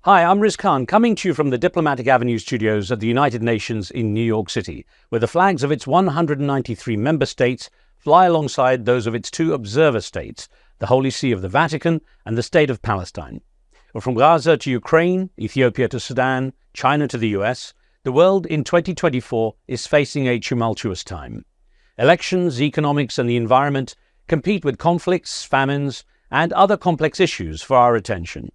Hi, I'm Riz Khan, coming to you from the Diplomatic Avenue studios at the United Nations in New York City, where the flags of its 193 member states fly alongside those of its two observer states, the Holy See of the Vatican and the State of Palestine. From Gaza to Ukraine, Ethiopia to Sudan, China to the US, the world in 2024 is facing a tumultuous time. Elections, economics and the environment compete with conflicts, famines and other complex issues for our attention.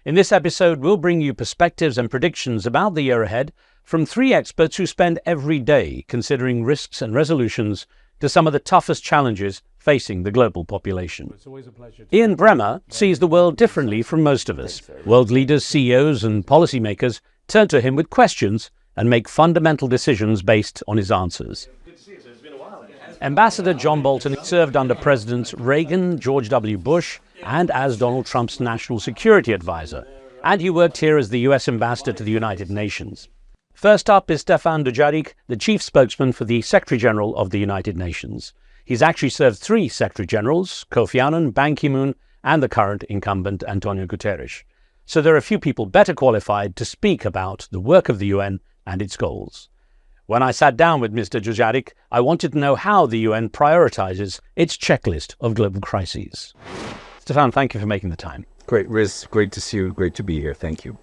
In this episode, we'll bring you perspectives and predictions about the year ahead from three experts who spend every day considering risks and resolutions to some of the toughest challenges facing the global population. Ian Bremmer sees the world differently from most of us. World leaders, CEOs and policymakers turn to him with questions and make fundamental decisions based on his answers. Ambassador John Bolton served under Presidents Reagan, George W. Bush, and as Donald Trump's national security advisor, and he worked here as the US ambassador to the United Nations. First up is Stefan Dujarric, the chief spokesman for the Secretary General of the United Nations. He's actually served three Secretary Generals, Kofi Annan, Ban Ki-moon, and the current incumbent Antonio Guterres. So there are few people better qualified to speak about the work of the UN and its goals. When I sat down with Mr. Dujarric, I wanted to know how the UN prioritizes its checklist of global crises. Stefan, thank you for making the time. Great, Riz. Great to see you. Great to be here. Thank you.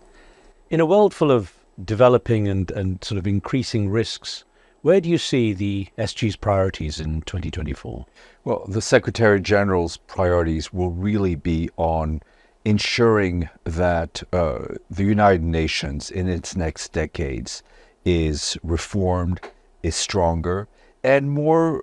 In a world full of developing and sort of increasing risks, where do you see the SG's priorities in 2024? Well, the Secretary General's priorities will really be on ensuring that the United Nations in its next decades is reformed, is stronger, and more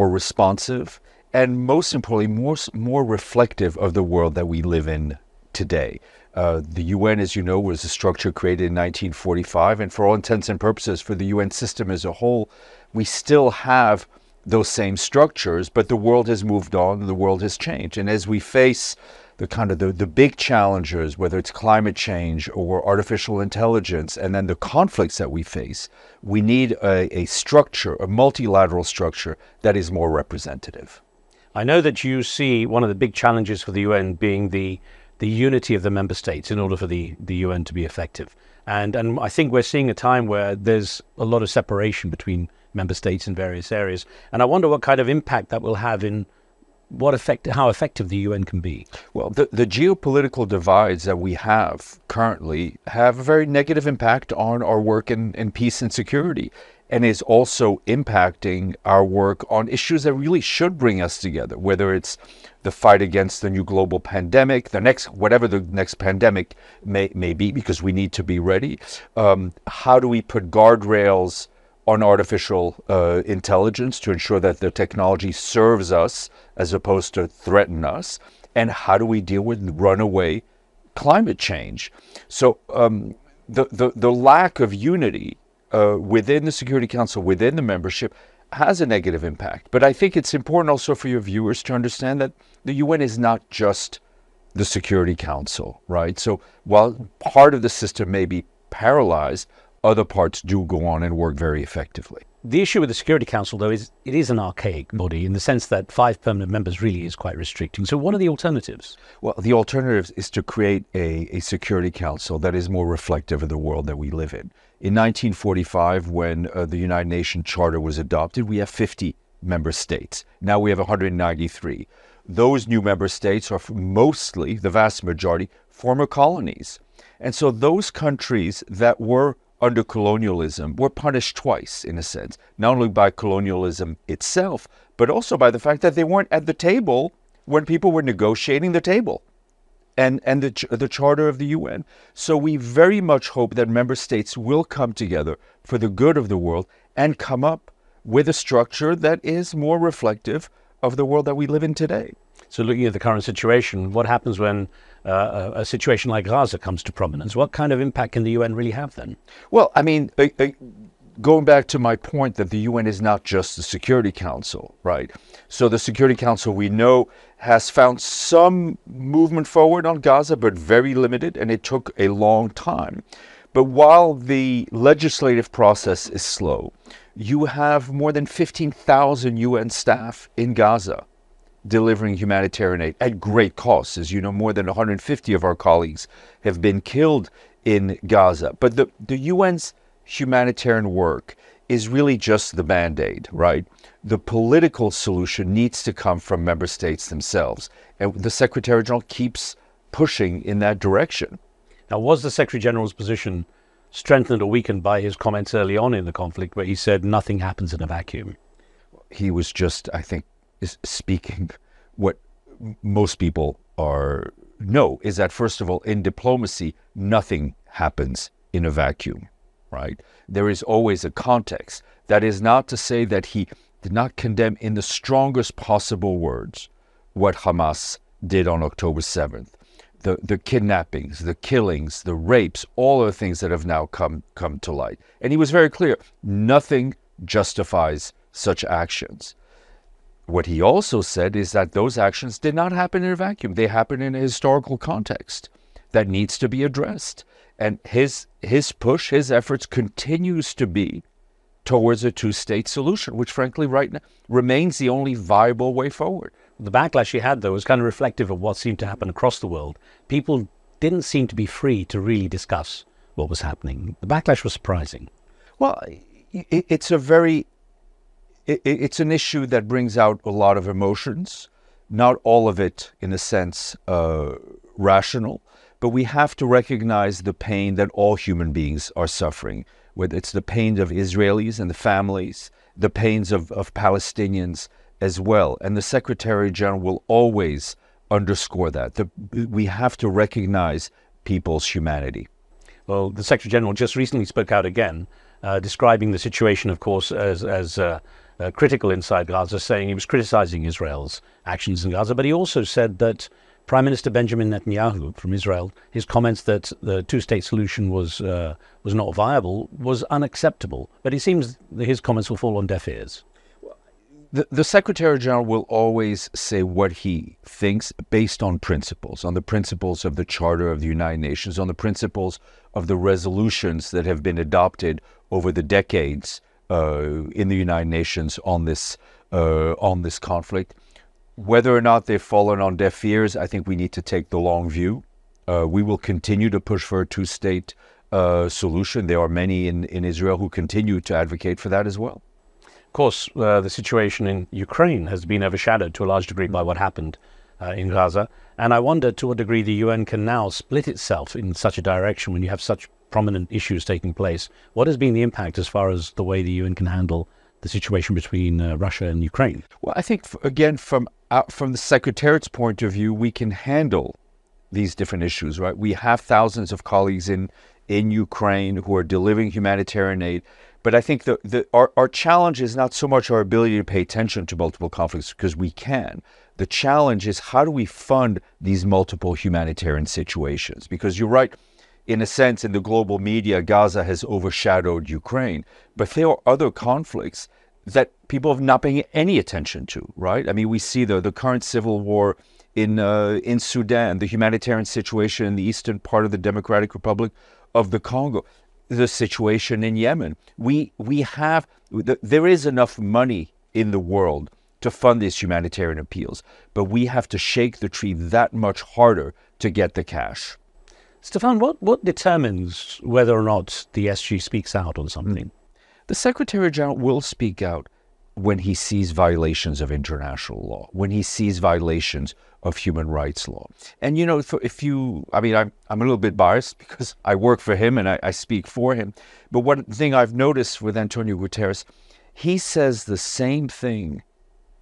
responsive, and most importantly, more reflective of the world that we live in today. The UN, as you know, was a structure created in 1945, and for all intents and purposes, for the UN system as a whole, we still have those same structures, but the world has moved on, the world has changed. And as we face the big challenges, whether it's climate change or artificial intelligence, and then the conflicts that we face, we need a structure, a multilateral structure that is more representative. I know that you see one of the big challenges for the UN being the unity of the member states in order for the UN to be effective. And I think we're seeing a time where there's a lot of separation between member states in various areas. And I wonder what kind of impact that will have in how effective the UN can be. Well, the geopolitical divides that we have currently have a very negative impact on our work in peace and security, and is also impacting our work on issues that really should bring us together, whether it's the fight against the new global pandemic, whatever the next pandemic may be, because we need to be ready. How do we put guardrails on artificial intelligence to ensure that the technology serves us as opposed to threaten us? And how do we deal with runaway climate change? So the lack of unity within the Security Council, within the membership, has a negative impact. But I think it's important also for your viewers to understand that the UN is not just the Security Council, right? So while part of the system may be paralyzed, other parts do go on and work very effectively. The issue with the Security Council, though, is it is an archaic body in the sense that 5 permanent members really is quite restricting. So what are the alternatives? Well, the alternative is to create a Security Council that is more reflective of the world that we live in. In 1945, when the United Nations Charter was adopted, we have 50 member states. Now we have 193. Those new member states are mostly, the vast majority, former colonies. And so those countries that were under colonialism were punished twice, in a sense, not only by colonialism itself, but also by the fact that they weren't at the table when people were negotiating the table and the Charter of the UN. So we very much hope that member states will come together for the good of the world and come up with a structure that is more reflective of the world that we live in today. So looking at the current situation, what happens when a situation like Gaza comes to prominence? What kind of impact can the UN really have then? Well, I mean, going back to my point that the UN is not just the Security Council, right? So the Security Council, we know, has found some movement forward on Gaza, but very limited, and it took a long time. But while the legislative process is slow, you have more than 15,000 UN staff in Gaza. delivering humanitarian aid at great cost. As you know, more than 150 of our colleagues have been killed in Gaza. But the UN's humanitarian work is really just the Band-Aid, right? The political solution needs to come from member states themselves. And the Secretary General keeps pushing in that direction. Now, was the Secretary General's position strengthened or weakened by his comments early on in the conflict where he said nothing happens in a vacuum? He was just, I think, is speaking what most people know, is that, first of all, in diplomacy, nothing happens in a vacuum, right? There is always a context. That is not to say that he did not condemn in the strongest possible words what Hamas did on October 7th. The kidnappings, the killings, the rapes, all of the things that have now come to light. And he was very clear, nothing justifies such actions. What he also said is that those actions did not happen in a vacuum. They happened in a historical context that needs to be addressed. And his push, his efforts continues to be towards a two-state solution, which frankly right now remains the only viable way forward. The backlash he had, though, was kind of reflective of what seemed to happen across the world. People didn't seem to be free to really discuss what was happening. The backlash was surprising. Well, it's an issue that brings out a lot of emotions, not all of it, in a sense, rational, but we have to recognize the pain that all human beings are suffering, whether it's the pain of Israelis and the families, the pains of Palestinians as well. And the Secretary General will always underscore that. We have to recognize people's humanity. Well, the Secretary General just recently spoke out again, describing the situation, of course, as critical inside Gaza, saying he was criticizing Israel's actions in Gaza, but he also said that Prime Minister Benjamin Netanyahu from Israel, his comments that the two-state solution was not viable was unacceptable. But it seems that his comments will fall on deaf ears. The Secretary General will always say what he thinks based on principles, on the principles of the Charter of the United Nations, on the principles of the resolutions that have been adopted over the decades in the United Nations on this conflict. Whether or not they've fallen on deaf ears, I think we need to take the long view. We will continue to push for a two-state solution. There are many in Israel who continue to advocate for that as well. Of course, the situation in Ukraine has been overshadowed to a large degree by what happened in Gaza. And I wonder to what degree the UN can now split itself in such a direction when you have such prominent issues taking place. What has been the impact as far as the way the UN can handle the situation between Russia and Ukraine? Well, I think, again, from the Secretariat's point of view, we can handle these different issues, right? We have thousands of colleagues in Ukraine who are delivering humanitarian aid. But I think our challenge is not so much our ability to pay attention to multiple conflicts, because we can. The challenge is how do we fund these multiple humanitarian situations? Because you're right, in a sense, in the global media, Gaza has overshadowed Ukraine. But there are other conflicts that people have not paying any attention to, right? I mean, we see the current civil war in Sudan, the humanitarian situation in the eastern part of the Democratic Republic of the Congo, the situation in Yemen. There is enough money in the world to fund these humanitarian appeals, but we have to shake the tree that much harder to get the cash. Stefan, what determines whether or not the SG speaks out on something? The Secretary General will speak out when he sees violations of international law, when he sees violations of human rights law. And, you know, I'm a little bit biased because I work for him and I speak for him. But one thing I've noticed with Antonio Guterres, he says the same thing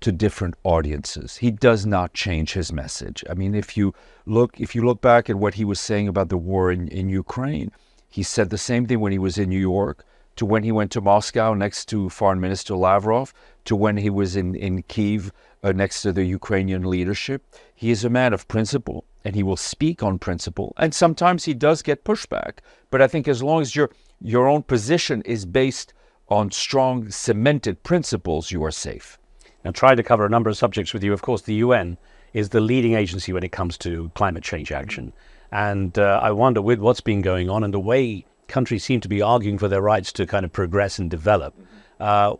to different audiences. He does not change his message. I mean, if you look back at what he was saying about the war in Ukraine, he said the same thing when he was in New York, to when he went to Moscow next to Foreign Minister Lavrov, to when he was in Kyiv next to the Ukrainian leadership. He is a man of principle, and he will speak on principle. And sometimes he does get pushback. But I think as long as your own position is based on strong, cemented principles, you are safe. Now, trying to cover a number of subjects with you, of course, the UN is the leading agency when it comes to climate change action. And I wonder, with what's been going on and the way countries seem to be arguing for their rights to kind of progress and develop, to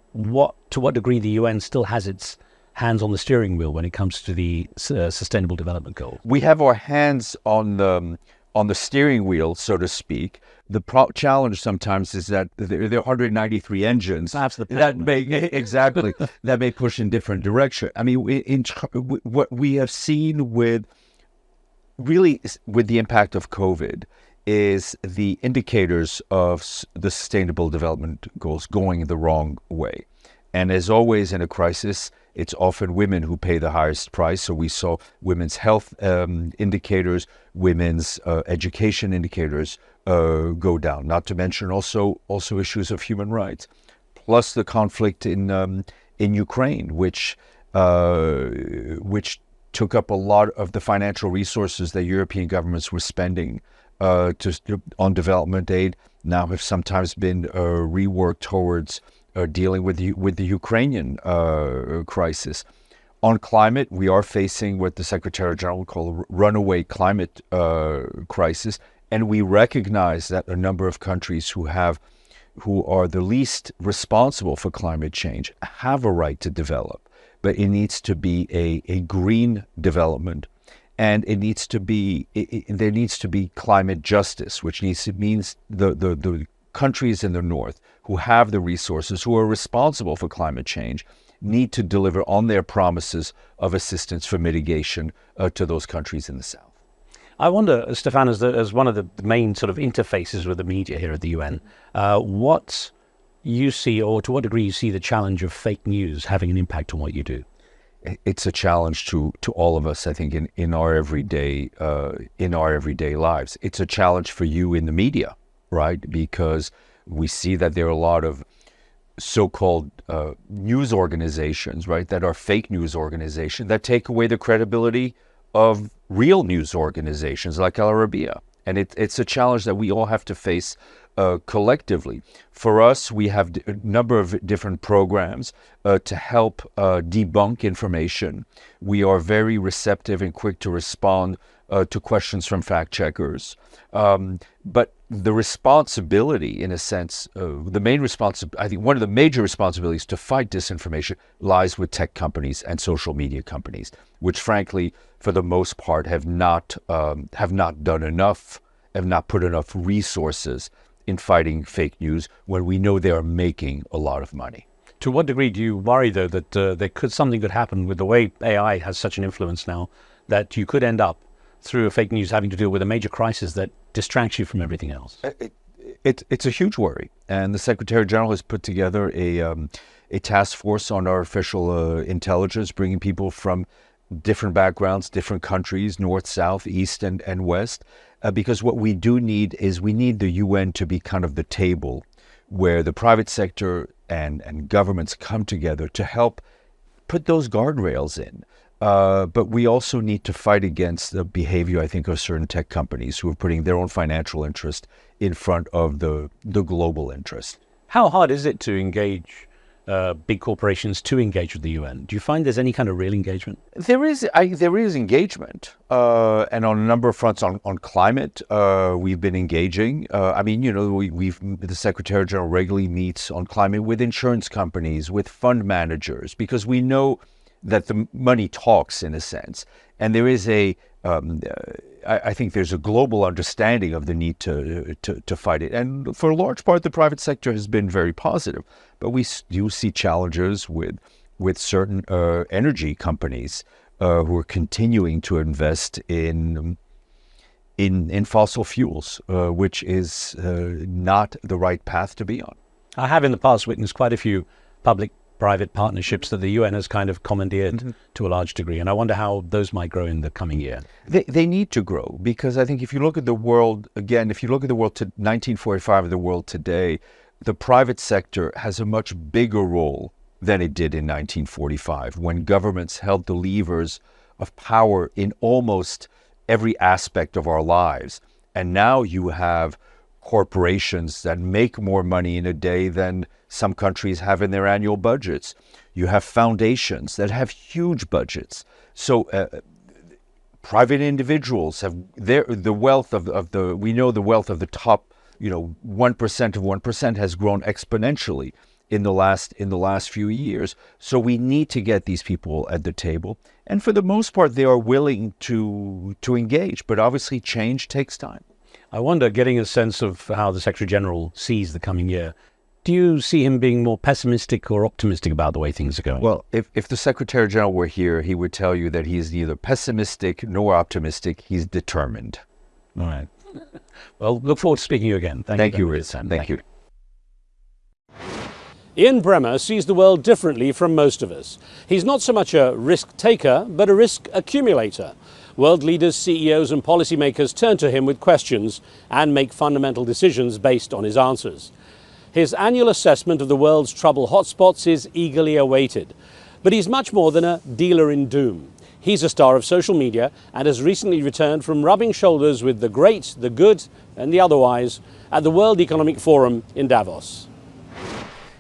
what degree the UN still has its hands on the steering wheel when it comes to the Sustainable Development Goals? We have our hands on the steering wheel, so to speak. The challenge sometimes is that there are 193 engines that may push in different direction. I mean, what we have seen with the impact of COVID is the indicators of the Sustainable Development Goals going the wrong way. And as always in a crisis, it's often women who pay the highest price. So we saw women's health indicators, women's education indicators go down. Not to mention also issues of human rights, plus the conflict in Ukraine, which took up a lot of the financial resources that European governments were spending on development aid. Now have sometimes been reworked towards dealing with the Ukrainian crisis. On climate, we are facing what the Secretary General called a runaway climate crisis, and we recognize that a number of countries who are the least responsible for climate change have a right to develop, but it needs to be a green development, and there needs to be climate justice, which means the countries in the north who have the resources, who are responsible for climate change, need to deliver on their promises of assistance for mitigation to those countries in the south. I wonder, Stefan, as one of the main sort of interfaces with the media here at the UN, what you see, or to what degree you see the challenge of fake news having an impact on what you do? It's a challenge to all of us, I think, in our everyday lives. It's a challenge for you in the media, right? Because we see that there are a lot of so-called news organizations, right, that are fake news organizations that take away the credibility of real news organizations like Arabiya. And it's a challenge that we all have to face collectively. For us, we have a number of different programs to help debunk information. We are very receptive and quick to respond to questions from fact checkers. But the responsibility, in a sense, I think one of the major responsibilities to fight disinformation lies with tech companies and social media companies, which frankly, for the most part, have not done enough, have not put enough resources in fighting fake news when we know they are making a lot of money. To what degree do you worry, though, that something could happen with the way AI has such an influence now, that you could end up through a fake news having to deal with a major crisis that distracts you from everything else? It's a huge worry, and the Secretary General has put together a task force on artificial intelligence, bringing people from different backgrounds, different countries, north, south, east, and west, because what we do need is the UN to be kind of the table where the private sector and governments come together to help put those guardrails in. But we also need to fight against the behavior, I think, of certain tech companies who are putting their own financial interest in front of the global interest. How hard is it to engage big corporations to engage with the UN? Do you find there's any kind of real engagement? There is engagement, and on a number of fronts. On climate, we've been engaging. The Secretary General regularly meets on climate with insurance companies, with fund managers, because we know that the money talks, in a sense, and there is I think there's a global understanding of the need to fight it. And for a large part, the private sector has been very positive. But we do see challenges with certain energy companies who are continuing to invest in fossil fuels, which is not the right path to be on. I have in the past witnessed quite a few public-private partnerships that the UN has kind of commandeered to a large degree, and I wonder how those might grow in the coming year. They need to grow, because I think if you look at the world, again, if you look at the world to 1945 of the world today, the private sector has a much bigger role than it did in 1945, when governments held the levers of power in almost every aspect of our lives. And now you have corporations that make more money in a day than some countries have in their annual budgets. You have foundations that have huge budgets. So private individuals have the wealth of the top 1% of 1% has grown exponentially in the last few years. So we need to get these people at the table. And for the most part, they are willing to engage. But obviously, change takes time. I wonder, getting a sense of how the Secretary General sees the coming year, do you see him being more pessimistic or optimistic about the way things are going? Well, if the Secretary General were here, he would tell you that he's neither pessimistic nor optimistic. He's determined. All right. Well, look forward to speaking to you again. Thank you, Riz. Thank you. Ian Bremmer sees the world differently from most of us. He's not so much a risk taker, but a risk accumulator. World leaders, CEOs and policymakers turn to him with questions and make fundamental decisions based on his answers. His annual assessment of the world's trouble hotspots is eagerly awaited. But he's much more than a dealer in doom. He's a star of social media and has recently returned from rubbing shoulders with the great, the good and the otherwise at the World Economic Forum in Davos.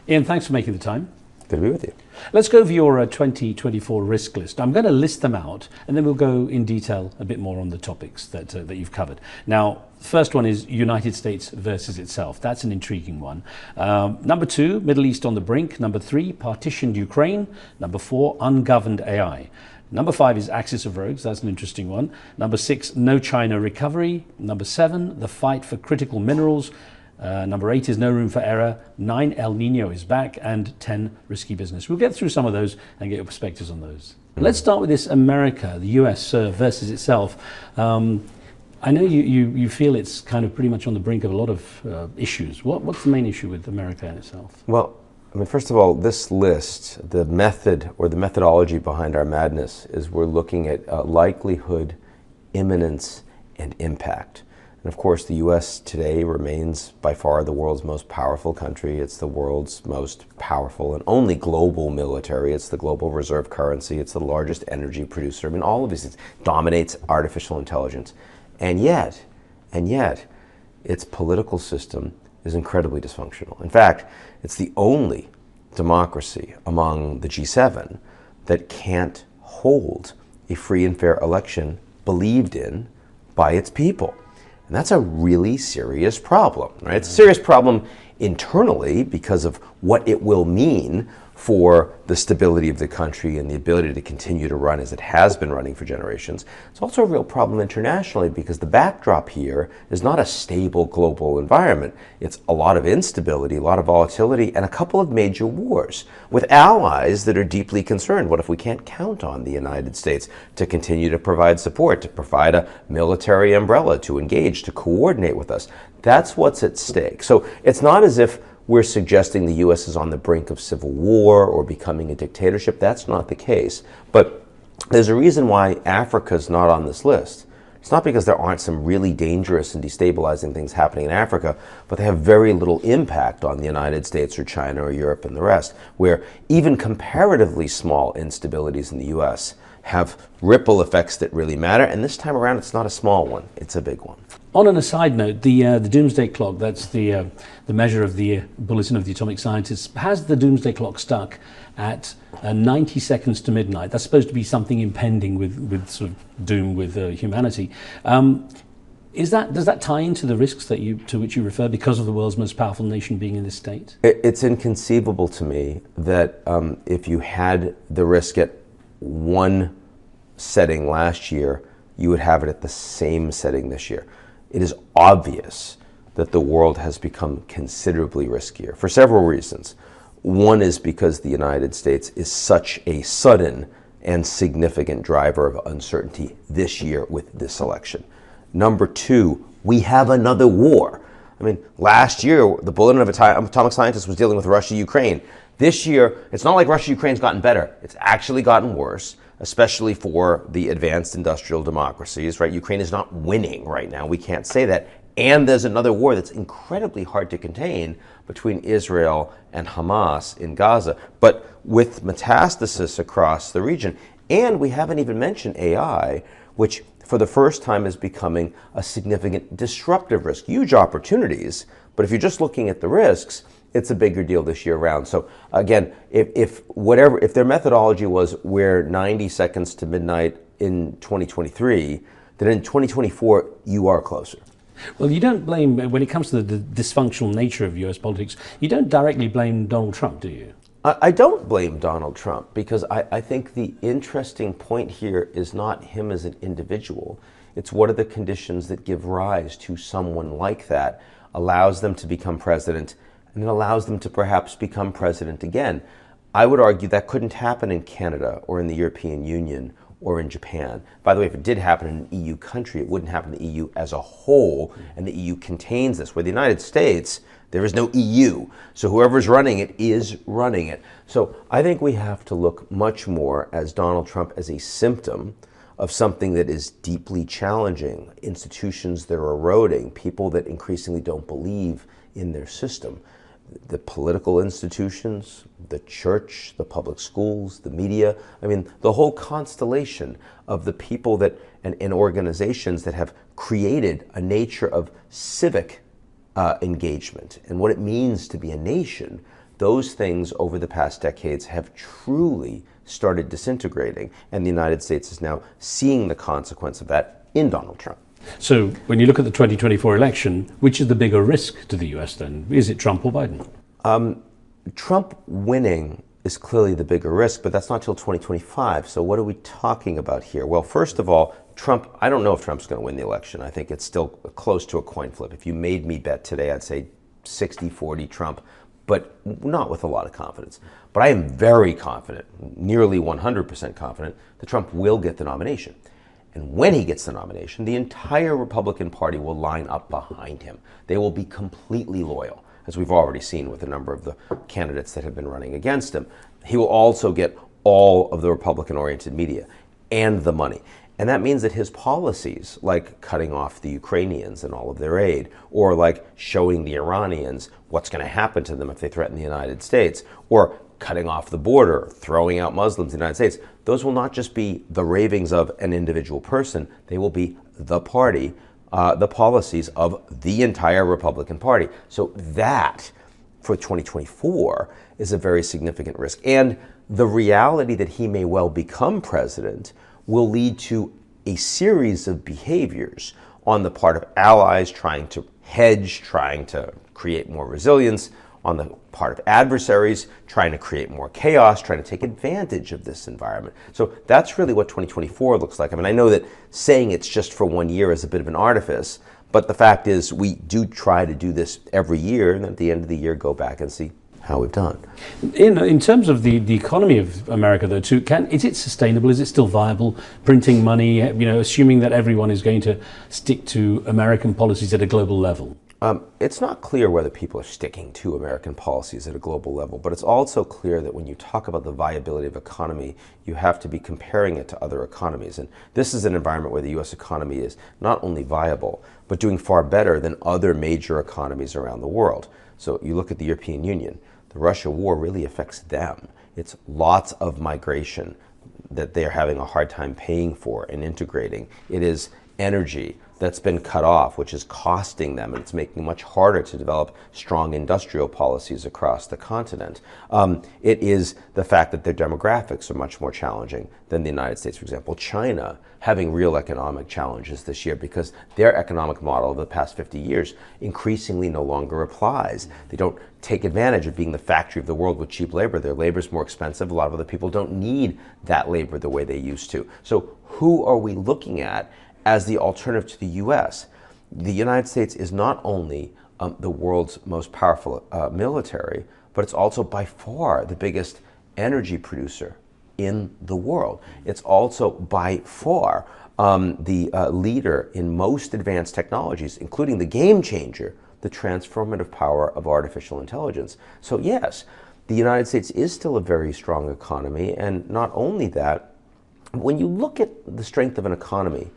Ian, thanks for making the time. Good to be with you. Let's go over your 2024 risk list. I'm going to list them out and then we'll go in detail a bit more on the topics that you've covered. Now, first one is United States versus itself. That's an intriguing one. Number 2, Middle East on the brink. Number 3, partitioned Ukraine. Number 4, ungoverned AI. Number 5 is Axis of Rogues. That's an interesting one. Number 6, no China recovery. Number 7, the fight for critical minerals. Number 8 is no room for error. 9, El Nino is back. And 10, risky business. We'll get through some of those and get your perspectives on those. Let's start with this America, the US versus itself. I know you feel it's kind of pretty much on the brink of a lot of issues. What's the main issue with America in itself? Well, I mean, first of all, this list, the method or the methodology behind our madness is we're looking at likelihood, imminence, and impact. And of course, the U.S. today remains by far the world's most powerful country. It's the world's most powerful and only global military. It's the global reserve currency. It's the largest energy producer. I mean, all of these things dominates artificial intelligence. And yet, its political system is incredibly dysfunctional. In fact, it's the only democracy among the G7 that can't hold a free and fair election believed in by its people. And that's a really serious problem, right? It's a serious problem internally because of what it will mean for the stability of the country and the ability to continue to run as it has been running for generations. It's also a real problem internationally because the backdrop here is not a stable global environment. It's a lot of instability, a lot of volatility, and a couple of major wars with allies that are deeply concerned. What if we can't count on the United States to continue to provide support, to provide a military umbrella, to engage, to coordinate with us? That's what's at stake. So it's not as if we're suggesting the U.S. is on the brink of civil war or becoming a dictatorship. That's not the case. But there's a reason why Africa's not on this list. It's not because there aren't some really dangerous and destabilizing things happening in Africa, but they have very little impact on the United States or China or Europe and the rest, where even comparatively small instabilities in the U.S. have ripple effects that really matter. And this time around, it's not a small one. It's a big one. On an aside note, the doomsday clock, that's the measure of the Bulletin of the Atomic Scientists, has the doomsday clock stuck at 90 seconds to midnight. That's supposed to be something impending with sort of doom with humanity. Does that tie into the risks to which you refer because of the world's most powerful nation being in this state? It's inconceivable to me that if you had the risk at one setting last year, you would have it at the same setting this year. It is obvious that the world has become considerably riskier for several reasons. One is because the United States is such a sudden and significant driver of uncertainty this year with this election. Number 2, we have another war. I mean, last year, the Bulletin of Atomic Scientists was dealing with Russia-Ukraine. This year, it's not like Russia-Ukraine's gotten better. It's actually gotten worse, especially for the advanced industrial democracies, right? Ukraine is not winning right now. We can't say that. And there's another war that's incredibly hard to contain between Israel and Hamas in Gaza, but with metastasis across the region. And we haven't even mentioned AI, which for the first time is becoming a significant disruptive risk. Huge opportunities, but if you're just looking at the risks, it's a bigger deal this year round. So again, if their methodology was we're 90 seconds to midnight in 2023, then in 2024 you are closer. Well, you don't blame, when it comes to the dysfunctional nature of US politics, you don't directly blame Donald Trump, do you? I don't blame Donald Trump because I think the interesting point here is not him as an individual. It's what are the conditions that give rise to someone like that, allows them to become president, and then allows them to perhaps become president again. I would argue that couldn't happen in Canada or in the European Union or in Japan. By the way, if it did happen in an EU country, it wouldn't happen in the EU as a whole, and the EU contains this. Where the United States, there is no EU. So whoever's running it is running it. So I think we have to look much more as Donald Trump as a symptom of something that is deeply challenging, institutions that are eroding, people that increasingly don't believe in their system. The political institutions, the church, the public schools, the media, I mean, the whole constellation of the people that and organizations that have created a nature of civic engagement and what it means to be a nation, those things over the past decades have truly started disintegrating, and the United States is now seeing the consequence of that in Donald Trump. So when you look at the 2024 election, which is the bigger risk to the US then? Is it Trump or Biden? Trump winning is clearly the bigger risk, but that's not till 2025. So what are we talking about here? Well, first of all, Trump, I don't know if Trump's going to win the election. I think it's still close to a coin flip. If you made me bet today, I'd say 60-40 Trump, but not with a lot of confidence. But I am very confident, nearly 100% confident, that Trump will get the nomination. And when he gets the nomination, the entire Republican Party will line up behind him. They will be completely loyal, as we've already seen with a number of the candidates that have been running against him. He will also get all of the Republican-oriented media and the money. And that means that his policies, like cutting off the Ukrainians and all of their aid, or like showing the Iranians what's going to happen to them if they threaten the United States, or cutting off the border, throwing out Muslims in the United States, those will not just be the ravings of an individual person, they will be the party, the policies of the entire Republican Party. So that, for 2024, is a very significant risk. And the reality that he may well become president will lead to a series of behaviors on the part of allies trying to hedge, trying to create more resilience, on the part of adversaries trying to create more chaos, trying to take advantage of this environment. So that's really what 2024 looks like. I mean, I know that saying it's just for 1 year is a bit of an artifice, but the fact is we do try to do this every year, and then at the end of the year go back and see how we've done. In terms of the economy of America, though, too, is it sustainable? Is it still viable? Printing money, assuming that everyone is going to stick to American policies at a global level? It's not clear whether people are sticking to American policies at a global level, but it's also clear that when you talk about the viability of economy, you have to be comparing it to other economies. And this is an environment where the U.S. economy is not only viable, but doing far better than other major economies around the world. So you look at the European Union, the Russia war really affects them. It's lots of migration that they're having a hard time paying for and integrating. It is energy that's been cut off, which is costing them, and it's making it much harder to develop strong industrial policies across the continent. It is the fact that their demographics are much more challenging than the United States, for example. China having real economic challenges this year because their economic model of the past 50 years increasingly no longer applies. They don't take advantage of being the factory of the world with cheap labor. Their labor is more expensive. A lot of other people don't need that labor the way they used to. So who are we looking at as the alternative to the U.S.? The United States is not only the world's most powerful military, but it's also by far the biggest energy producer in the world. It's also by far the leader in most advanced technologies, including the game changer, the transformative power of artificial intelligence. So yes, the United States is still a very strong economy, and not only that, when you look at the strength of an economy,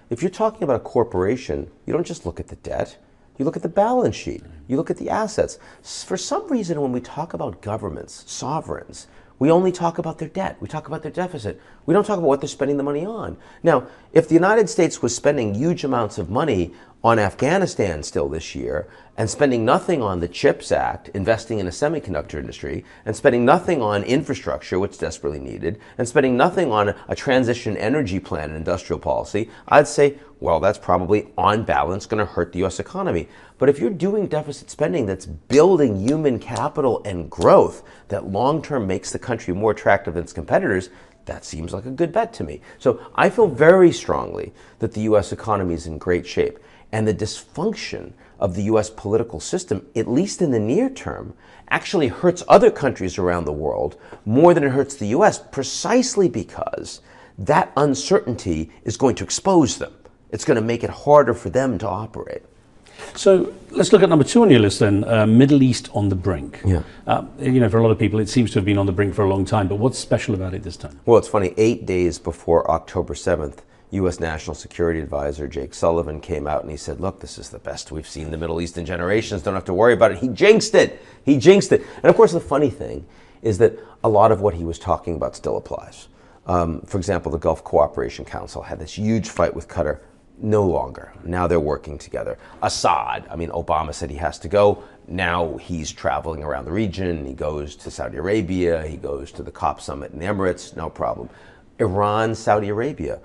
if you're talking about a corporation, you don't just look at the debt, you look at the balance sheet, you look at the assets. For some reason, when we talk about governments, sovereigns, we only talk about their debt, we talk about their deficit. We don't talk about what they're spending the money on. Now, if the United States was spending huge amounts of money on Afghanistan still this year, and spending nothing on the CHIPS Act, investing in a semiconductor industry, and spending nothing on infrastructure, which is desperately needed, and spending nothing on a transition energy plan and industrial policy, I'd say, well, that's probably on balance going to hurt the U.S. economy. But if you're doing deficit spending that's building human capital and growth that long-term makes the country more attractive than its competitors, that seems like a good bet to me. So I feel very strongly that the U.S. economy is in great shape. And the dysfunction of the U.S. political system, at least in the near term, actually hurts other countries around the world more than it hurts the U.S., precisely because that uncertainty is going to expose them. It's going to make it harder for them to operate. So let's look at number 2 on your list then, Middle East on the brink. Yeah. For a lot of people, it seems to have been on the brink for a long time, but what's special about it this time? Well, it's funny, 8 days before October 7th, U.S. National Security Advisor Jake Sullivan came out and he said, look, this is the best we've seen the Middle East in generations. Don't have to worry about it. He jinxed it. He jinxed it. And of course, the funny thing is that a lot of what he was talking about still applies. For example, the Gulf Cooperation Council had this huge fight with Qatar. No longer. Now they're working together. Assad, Obama said he has to go. Now he's traveling around the region. He goes to Saudi Arabia. He goes to the COP summit in the Emirates. No problem. Iran, Saudi Arabia.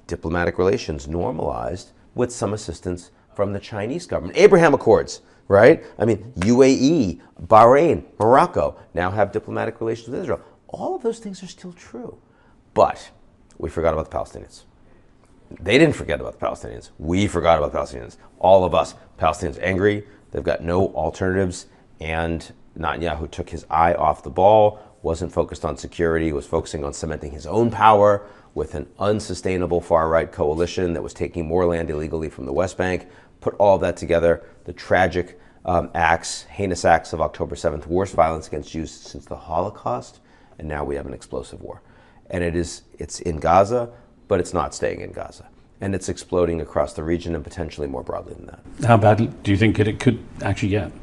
Diplomatic relations normalized with some assistance from the Chinese government. Abraham Accords, right? UAE, Bahrain, Morocco now have diplomatic relations with Israel. All of those things are still true. But we forgot about the Palestinians. They didn't forget about the Palestinians. We forgot about the Palestinians. All of us. Palestinians angry. They've got no alternatives. And Netanyahu took his eye off the ball, wasn't focused on security, was focusing on cementing his own power with an unsustainable far-right coalition that was taking more land illegally from the West Bank. Put all of that together, the tragic heinous acts of October 7th, worst violence against Jews since the Holocaust, and now we have an explosive war. And it's in Gaza, but it's not staying in Gaza. And it's exploding across the region and potentially more broadly than that. How bad do you think it could actually get?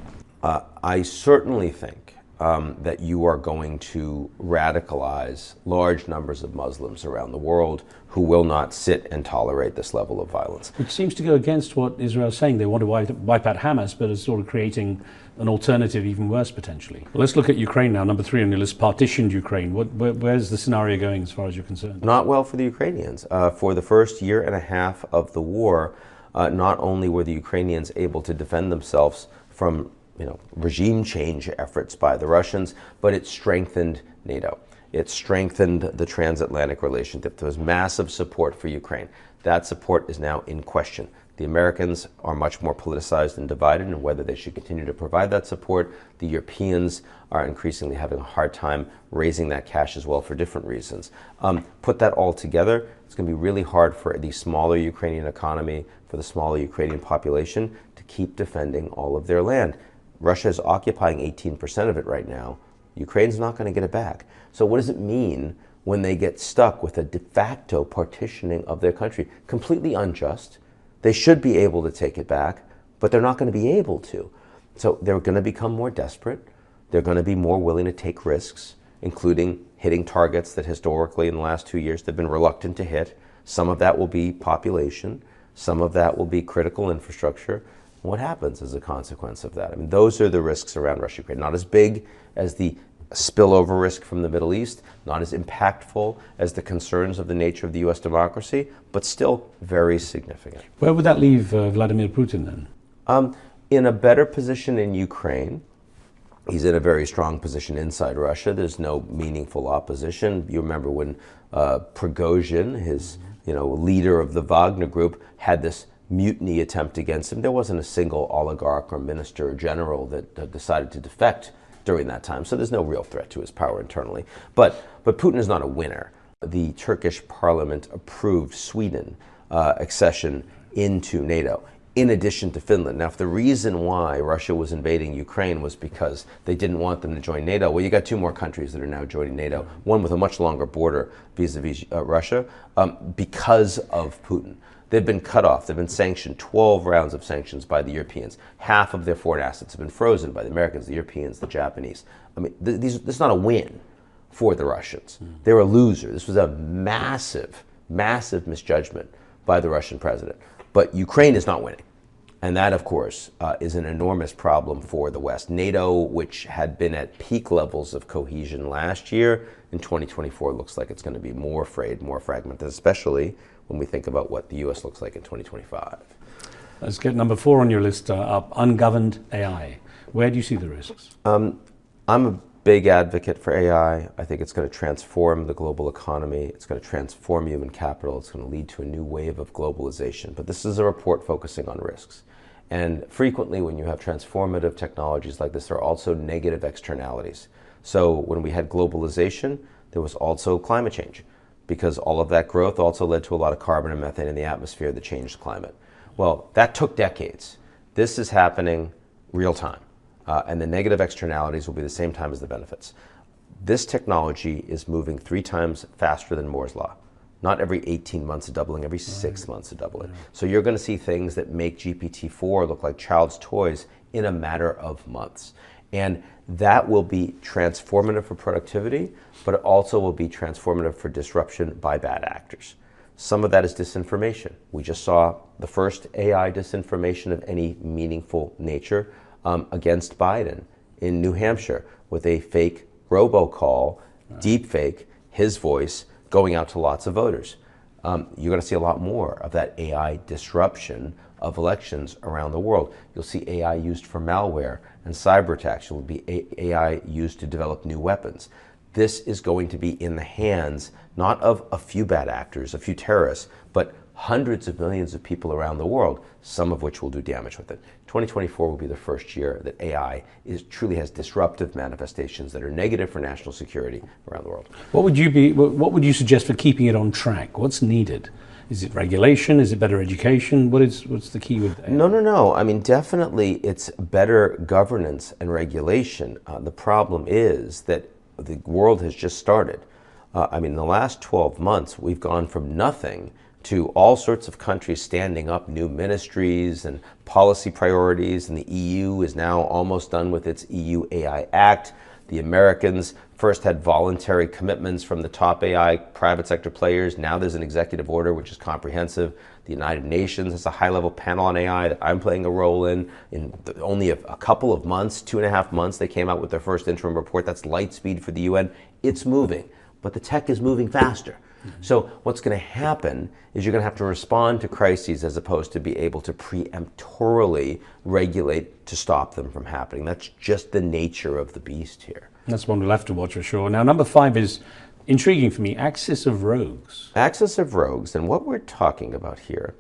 I certainly think that you are going to radicalize large numbers of Muslims around the world who will not sit and tolerate this level of violence. Which seems to go against what Israel is saying. They want to wipe out Hamas, but is sort of creating an alternative even worse potentially. Well, let's look at Ukraine now, number 3 on your list, partitioned Ukraine. Where's the scenario going as far as you're concerned? Not well for the Ukrainians. For the first year and a half of the war, not only were the Ukrainians able to defend themselves from regime change efforts by the Russians, but it strengthened NATO. It strengthened the transatlantic relationship. There was massive support for Ukraine. That support is now in question. The Americans are much more politicized and divided in whether they should continue to provide that support. The Europeans are increasingly having a hard time raising that cash as well for different reasons. Put that all together, it's going to be really hard for the smaller Ukrainian economy, for the smaller Ukrainian population to keep defending all of their land. Russia is occupying 18% of it right now. Ukraine's not going to get it back. So what does it mean when they get stuck with a de facto partitioning of their country? Completely unjust. They should be able to take it back, but they're not going to be able to. So they're going to become more desperate. They're going to be more willing to take risks, including hitting targets that historically in the last 2 years they've been reluctant to hit. Some of that will be population. Some of that will be critical infrastructure. What happens as a consequence of that? Those are the risks around Russia-Ukraine. Not as big as the spillover risk from the Middle East, not as impactful as the concerns of the nature of the U.S. democracy, but still very significant. Where would that leave Vladimir Putin then? In a better position in Ukraine. He's in a very strong position inside Russia. There's no meaningful opposition. You remember when Prigozhin, his leader of the Wagner group, had this mutiny attempt against him. There wasn't a single oligarch or minister or general that decided to defect during that time. So there's no real threat to his power internally. But Putin is not a winner. The Turkish parliament approved Sweden accession into NATO, in addition to Finland. Now, if the reason why Russia was invading Ukraine was because they didn't want them to join NATO, well, you got 2 more countries that are now joining NATO, one with a much longer border vis-a-vis Russia, because of Putin. They've been cut off. They've been sanctioned, 12 rounds of sanctions by the Europeans. Half of their foreign assets have been frozen by the Americans, the Europeans, the Japanese. This is not a win for the Russians. They're a loser. This was a massive, massive misjudgment by the Russian president. But Ukraine is not winning. And that, of course, is an enormous problem for the West. NATO, which had been at peak levels of cohesion last year, in 2024 looks like it's going to be more frayed, more fragmented, especially when we think about what the U.S. looks like in 2025. Let's get number 4 on your list up, ungoverned AI. Where do you see the risks? I'm a big advocate for AI. I think it's going to transform the global economy. It's going to transform human capital. It's going to lead to a new wave of globalization. But this is a report focusing on risks. And frequently when you have transformative technologies like this, there are also negative externalities. So when we had globalization, there was also climate change, because all of that growth also led to a lot of carbon and methane in the atmosphere that changed climate. Well, that took decades. This is happening real time. And the negative externalities will be the same time as the benefits. This technology is moving 3 times faster than Moore's Law. Not every 18 months a doubling, every 6 months a doubling. So you're going to see things that make GPT-4 look like child's toys in a matter of months. And that will be transformative for productivity, but it also will be transformative for disruption by bad actors. Some of that is disinformation. We just saw the first AI disinformation of any meaningful nature against Biden in New Hampshire with a fake robocall, deep fake, his voice, going out to lots of voters. You're going to see a lot more of that AI disruption of elections around the world. You'll see AI used for malware and cyber attacks. You'll be AI used to develop new weapons. This is going to be in the hands not of a few bad actors, a few terrorists, but hundreds of millions of people around the world, some of which will do damage with it. 2024 will be the first year that AI truly has disruptive manifestations that are negative for national security around the world. What would you suggest for keeping it on track? What's needed? Is it regulation? Is it better education? What's the key with AI? No. I mean, definitely it's better governance and regulation. The problem is that the world has just started. In the last 12 months, we've gone from nothing to all sorts of countries standing up new ministries and policy priorities, and the EU is now almost done with its EU AI Act. The Americans first had voluntary commitments from the top AI private sector players. Now there's an executive order which is comprehensive. The United Nations has a high-level panel on AI that I'm playing a role in. In only a couple of months, 2.5 months, they came out with their first interim report. That's light speed for the UN. It's moving, but the tech is moving faster. So what's going to happen is you're going to have to respond to crises as opposed to be able to preemptorily regulate to stop them from happening. That's just the nature of the beast here. That's one we'll have to watch for sure. Now, number 5 is intriguing for me, axis of rogues. Axis of rogues, and what we're talking about here,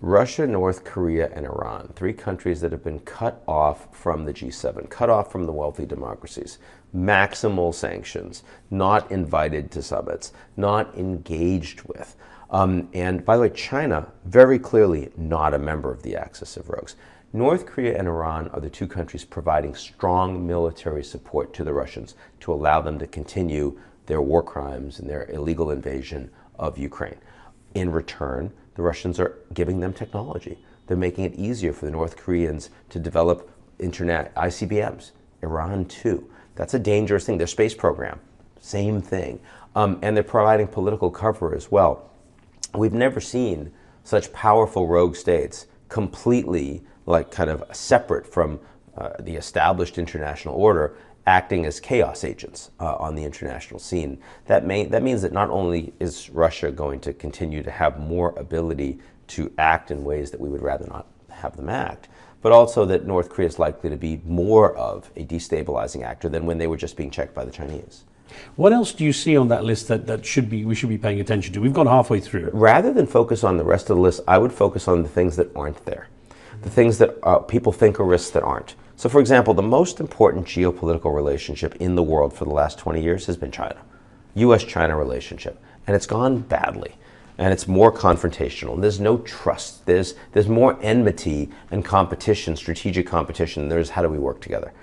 Russia, North Korea, and Iran, 3 countries that have been cut off from the G7, cut off from the wealthy democracies, maximal sanctions, not invited to summits, not engaged with. And by the way, China, very clearly not a member of the Axis of Rogues. North Korea and Iran are the 2 countries providing strong military support to the Russians to allow them to continue their war crimes and their illegal invasion of Ukraine. In return, the Russians are giving them technology. They're making it easier for the North Koreans to develop internet ICBMs. Iran too. That's a dangerous thing. Their space program, same thing. And they're providing political cover as well. We've never seen such powerful rogue states completely kind of separate from the established international order, acting as chaos agents on the international scene. That means that not only is Russia going to continue to have more ability to act in ways that we would rather not have them act, but also that North Korea is likely to be more of a destabilizing actor than when they were just being checked by the Chinese. What else do you see on that list that we should be paying attention to? We've gone halfway through. Rather than focus on the rest of the list, I would focus on the things that aren't there. The things that people think are risks that aren't. So for example, the most important geopolitical relationship in the world for the last 20 years has been China. US-China relationship. And it's gone badly. And it's more confrontational. There's no trust. There's more enmity and competition, strategic competition, than there is how do we work together.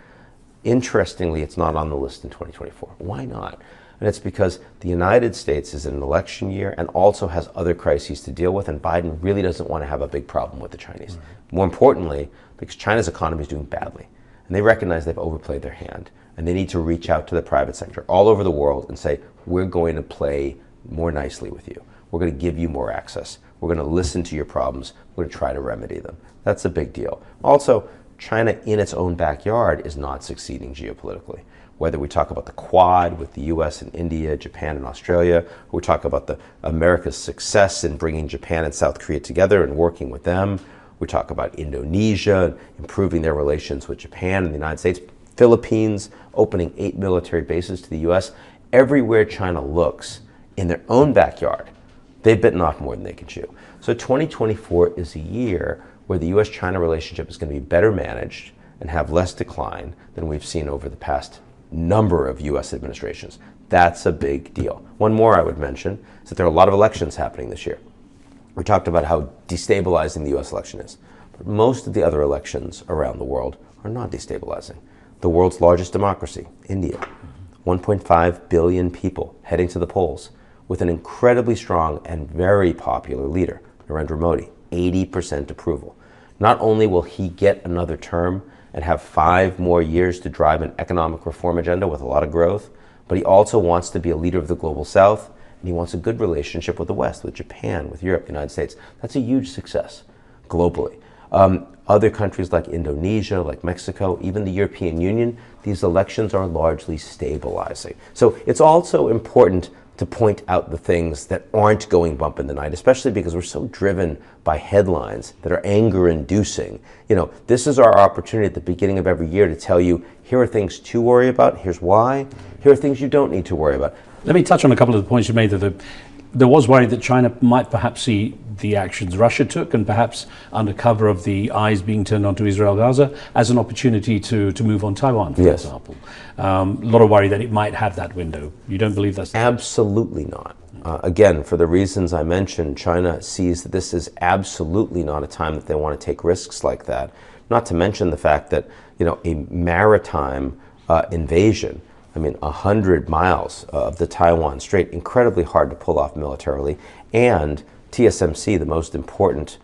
Interestingly, it's not on the list in 2024. Why not? And it's because the United States is in an election year and also has other crises to deal with, and Biden really doesn't want to have a big problem with the Chinese. Right. More importantly, because China's economy is doing badly, and they recognize they've overplayed their hand, and they need to reach out to the private sector all over the world and say, we're going to play more nicely with you. We're going to give you more access. We're going to listen to your problems. We're going to try to remedy them. That's a big deal. Also, China in its own backyard is not succeeding geopolitically. Whether we talk about the Quad with the US and India, Japan and Australia, or we talk about America's success in bringing Japan and South Korea together and working with them. We talk about Indonesia, improving their relations with Japan and the United States. Philippines, opening 8 military bases to the US. Everywhere China looks in their own backyard, they've bitten off more than they can chew. So 2024 is a year where the US-China relationship is going to be better managed and have less decline than we've seen over the past number of US administrations. That's a big deal. One more I would mention is that there are a lot of elections happening this year. We talked about how destabilizing the US election is, but most of the other elections around the world are not destabilizing. The world's largest democracy, India, 1.5 billion people heading to the polls with an incredibly strong and very popular leader, Narendra Modi, 80% approval. Not only will he get another term and have 5 more years to drive an economic reform agenda with a lot of growth, but he also wants to be a leader of the global South, and he wants a good relationship with the West, with Japan, with Europe, the United States. That's a huge success globally. Other countries like Indonesia, like Mexico, even the European Union, these elections are largely stabilizing. So it's also important to point out the things that aren't going bump in the night, especially because we're so driven by headlines that are anger-inducing. You know, this is our opportunity at the beginning of every year to tell you, here are things to worry about, here's why, here are things you don't need to worry about. Let me touch on a couple of the points you made. That there was worry that China might perhaps see the actions Russia took, and perhaps under cover of the eyes being turned onto Israel Gaza, as an opportunity to move on Taiwan, for example. A lot of worry that it might have that window. You don't believe that's... Absolutely not. Again, for the reasons I mentioned, China sees that this is absolutely not a time that they want to take risks like that. Not to mention the fact that, you know, a maritime invasion, I mean, 100 miles of the Taiwan Strait, incredibly hard to pull off militarily, and TSMC, the most important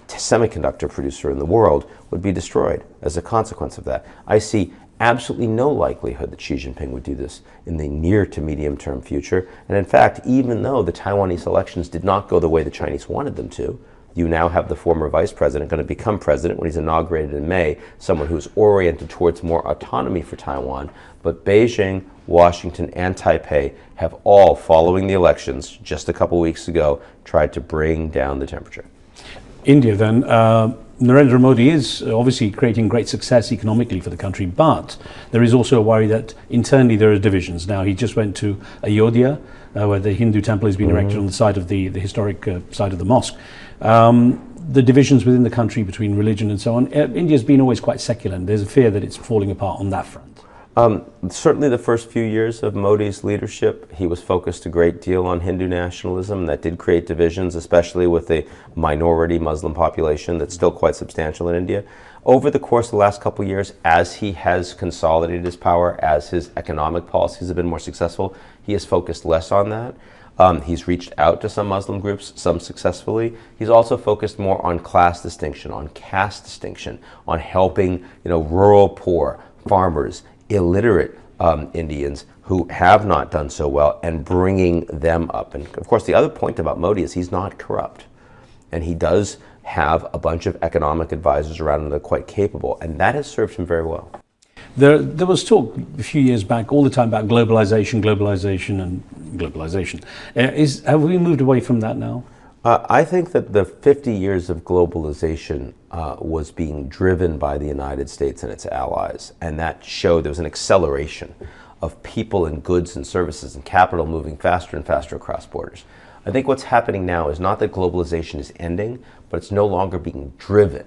semiconductor producer in the world, would be destroyed as a consequence of that. I see absolutely no likelihood that Xi Jinping would do this in the near to medium term future. And in fact, even though the Taiwanese elections did not go the way the Chinese wanted them to, you now have the former vice president going to become president when he's inaugurated in May, someone who's oriented towards more autonomy for Taiwan. But Beijing, Washington, and Taipei have all, following the elections just a couple weeks ago, tried to bring down the temperature. India then, Narendra Modi is obviously creating great success economically for the country, but there is also a worry that internally there are divisions. Now, he just went to Ayodhya, where the Hindu temple has been erected on the side of the historic side of the mosque. The divisions within the country between religion and so on, India's been always quite secular, and there's a fear that it's falling apart on that front. Certainly the first few years of Modi's leadership, he was focused a great deal on Hindu nationalism. That did create divisions, especially with a minority Muslim population that's still quite substantial in India. Over the course of the last couple of years, as he has consolidated his power, as his economic policies have been more successful, he has focused less on that. He's reached out to some Muslim groups, some successfully. He's also focused more on class distinction, on caste distinction, on helping, rural poor, farmers, illiterate Indians who have not done so well, and bringing them up. And of course, the other point about Modi is he's not corrupt, and he does have a bunch of economic advisors around him that are quite capable, and that has served him very well. There was talk a few years back all the time about globalization. Have we moved away from that now? I think that the 50 years of globalization was being driven by the United States and its allies, and that showed there was an acceleration of people and goods and services and capital moving faster and faster across borders. I think what's happening now is not that globalization is ending, but it's no longer being driven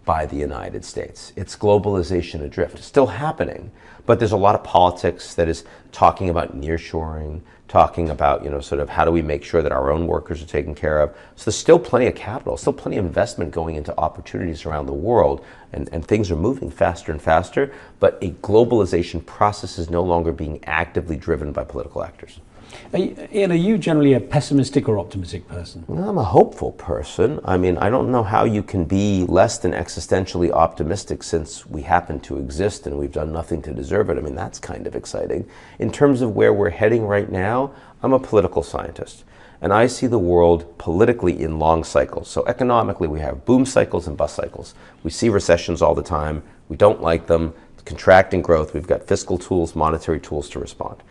by the United States. It's globalization adrift. It's still happening, but there's a lot of politics that is talking about nearshoring, talking about, sort of how do we make sure that our own workers are taken care of. So there's still plenty of capital, still plenty of investment going into opportunities around the world, and things are moving faster and faster, but a globalization process is no longer being actively driven by political actors. Ian, are you generally a pessimistic or optimistic person? Well, I'm a hopeful person. I mean, I don't know how you can be less than existentially optimistic since we happen to exist and we've done nothing to deserve it. I mean, that's kind of exciting. In terms of where we're heading right now, I'm a political scientist. And I see the world politically in long cycles. So economically, we have boom cycles and bust cycles. We see recessions all the time. We don't like them. Contracting growth. We've got fiscal tools, monetary tools to respond.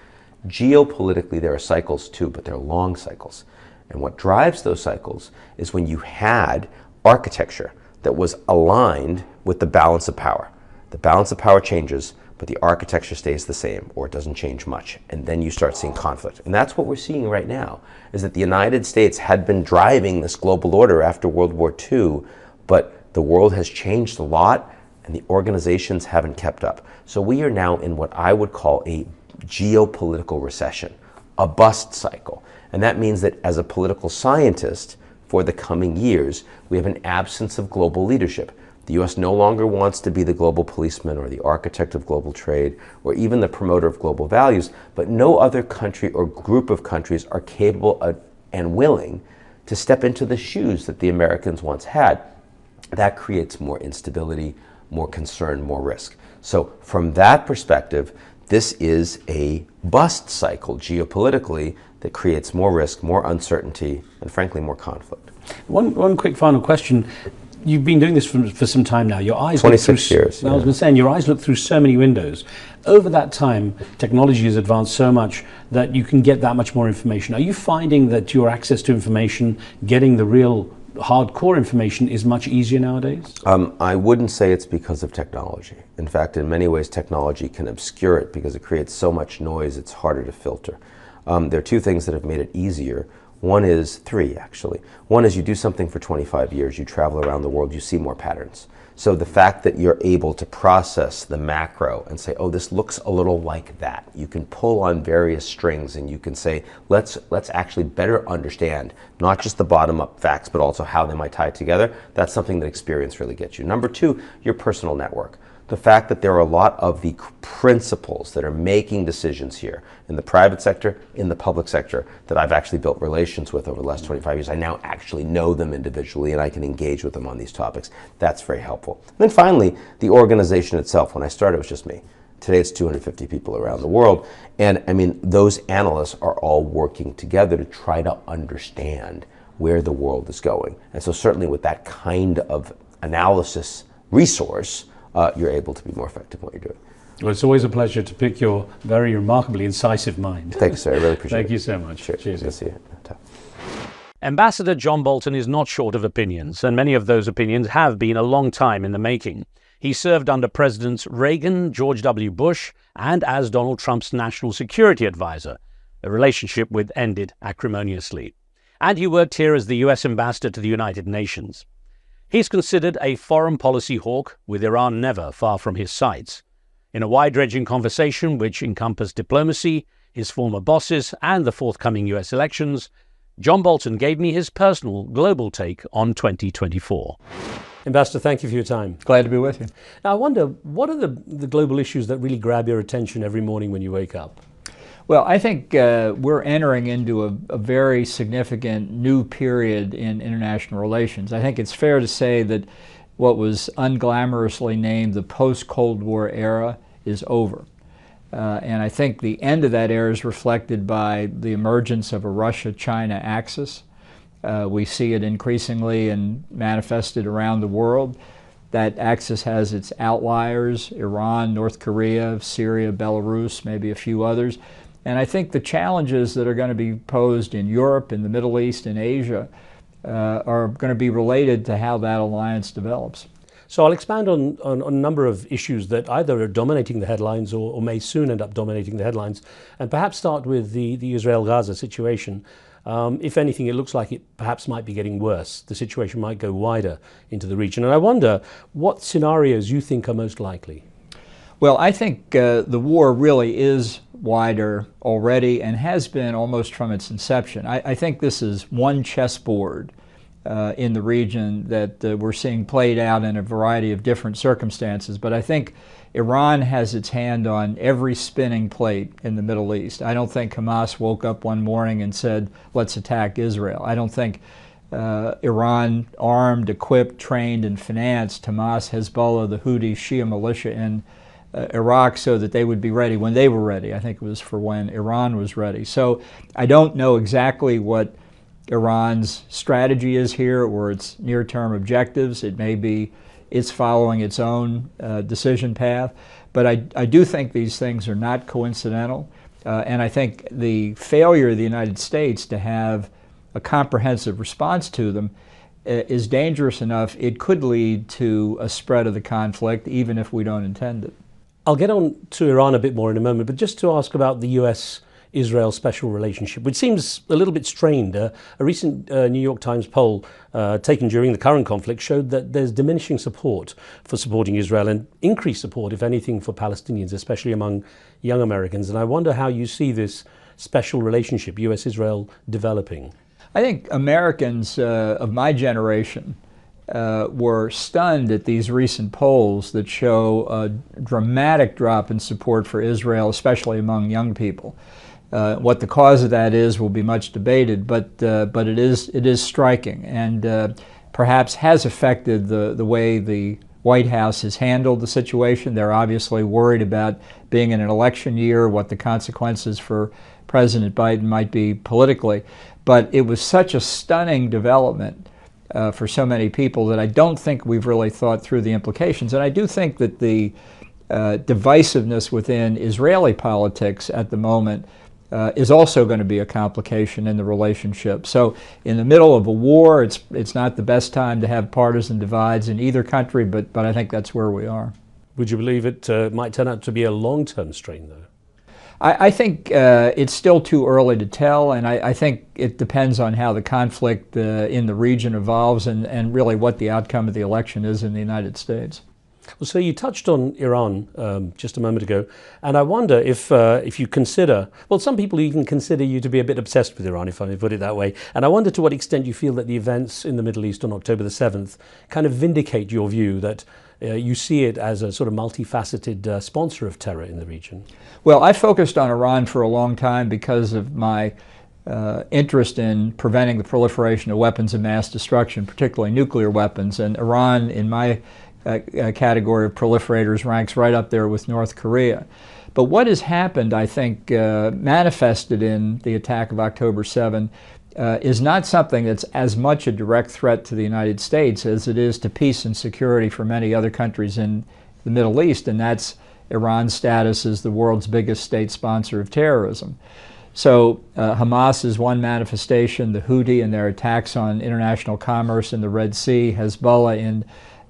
Geopolitically, there are cycles too, but they're long cycles. And what drives those cycles is when you had architecture that was aligned with the balance of power. The balance of power changes, but the architecture stays the same, or it doesn't change much. And then you start seeing conflict. And that's what we're seeing right now, is that the United States had been driving this global order after World War II, but the world has changed a lot, and the organizations haven't kept up. So we are now in what I would call a geopolitical recession, a bust cycle. And that means that as a political scientist, for the coming years, we have an absence of global leadership. The U.S. no longer wants to be the global policeman or the architect of global trade or even the promoter of global values, but no other country or group of countries are capable of, and willing to step into the shoes that the Americans once had. That creates more instability, more concern, more risk. So from that perspective, this is a bust cycle geopolitically that creates more risk, more uncertainty, and frankly, more conflict. One quick final question. You've been doing this for some time now. Your eyes 26 years. I was going to say, your eyes look through so many windows. Over that time, technology has advanced so much that you can get that much more information. Are you finding that your access to information, getting the real hardcore information, is much easier nowadays? I wouldn't say it's because of technology. In fact, in many ways, technology can obscure it because it creates so much noise, it's harder to filter. There are two things that have made it easier. Three actually. One is you do something for 25 years, you travel around the world, you see more patterns. So the fact that you're able to process the macro and say, oh, this looks a little like that. You can pull on various strings and you can say, let's actually better understand not just the bottom-up facts, but also how they might tie together. That's something that experience really gets you. Number two, your personal network. The fact that there are a lot of the principles that are making decisions here in the private sector, in the public sector, that I've actually built relations with over the last 25 years. I now actually know them individually and I can engage with them on these topics. That's very helpful. And then finally, the organization itself. When I started, it was just me. Today it's 250 people around the world. And I mean, those analysts are all working together to try to understand where the world is going. And so certainly with that kind of analysis resource, you're able to be more effective in what you're doing. Well, it's always a pleasure to pick your very remarkably incisive mind. Thanks, sir. I really appreciate it. Thank you so much. Sure. Cheers. Good to see you. Ambassador John Bolton is not short of opinions, and many of those opinions have been a long time in the making. He served under Presidents Reagan, George W. Bush, and as Donald Trump's national security advisor, a relationship which ended acrimoniously. And he worked here as the U.S. ambassador to the United Nations. He's considered a foreign policy hawk, with Iran never far from his sights. In a wide-ranging conversation which encompassed diplomacy, his former bosses, and the forthcoming U.S. elections, John Bolton gave me his personal global take on 2024. Ambassador, thank you for your time. Glad to be with you. Now, I wonder, what are the global issues that really grab your attention every morning when you wake up? Well, I think we're entering into a very significant new period in international relations. I think it's fair to say that what was unglamorously named the post-Cold War era is over. And I think the end of that era is reflected by the emergence of a Russia-China axis. We see it increasingly and manifested around the world. That axis has its outliers: Iran, North Korea, Syria, Belarus, maybe a few others. And I think the challenges that are going to be posed in Europe, in the Middle East, in Asia, are going to be related to how that alliance develops. So I'll expand on a number of issues that either are dominating the headlines or may soon end up dominating the headlines, and perhaps start with the Israel-Gaza situation. If anything, it looks like it perhaps might be getting worse. The situation might go wider into the region. And I wonder what scenarios you think are most likely. Well, I think the war really is wider already and has been almost from its inception. I think this is one chessboard in the region that we're seeing played out in a variety of different circumstances. But I think Iran has its hand on every spinning plate in the Middle East. I don't think Hamas woke up one morning and said, let's attack Israel. I don't think Iran armed, equipped, trained, and financed Hamas, Hezbollah, the Houthi Shia militia in Iraq so that they would be ready when they were ready. I think it was for when Iran was ready. So I don't know exactly what Iran's strategy is here or its near-term objectives. It may be it's following its own decision path. But I do think these things are not coincidental. And I think the failure of the United States to have a comprehensive response to them is dangerous enough. It could lead to a spread of the conflict, even if we don't intend it. I'll get on to Iran a bit more in a moment, but just to ask about the US-Israel special relationship, which seems a little bit strained. A recent New York Times poll taken during the current conflict showed that there's diminishing support for supporting Israel and increased support, if anything, for Palestinians, especially among young Americans. And I wonder how you see this special relationship, US-Israel, developing. I think Americans of my generation were stunned at these recent polls that show a dramatic drop in support for Israel, especially among young people. What the cause of that is will be much debated, but it is striking, and perhaps has affected the way the White House has handled the situation. They're obviously worried about being in an election year, what the consequences for President Biden might be politically. But it was such a stunning development for so many people that I don't think we've really thought through the implications. And I do think that the divisiveness within Israeli politics at the moment is also going to be a complication in the relationship. So in the middle of a war, it's not the best time to have partisan divides in either country, but I think that's where we are. Would you believe it might turn out to be a long-term strain, though? I think it's still too early to tell, and I think it depends on how the conflict in the region evolves and really what the outcome of the election is in the United States. Well, so you touched on Iran just a moment ago, and I wonder if you consider, well, some people even consider you to be a bit obsessed with Iran, if I may put it that way, and I wonder to what extent you feel that the events in the Middle East on October the 7th kind of vindicate your view that you see it as a sort of multifaceted sponsor of terror in the region. Well, I focused on Iran for a long time because of my interest in preventing the proliferation of weapons of mass destruction, particularly nuclear weapons, and Iran, in my category of proliferators, ranks right up there with North Korea. But what has happened, I think, manifested in the attack of October 7, is not something that's as much a direct threat to the United States as it is to peace and security for many other countries in the Middle East, and that's Iran's status as the world's biggest state sponsor of terrorism. So Hamas is one manifestation, the Houthi and their attacks on international commerce in the Red Sea, Hezbollah in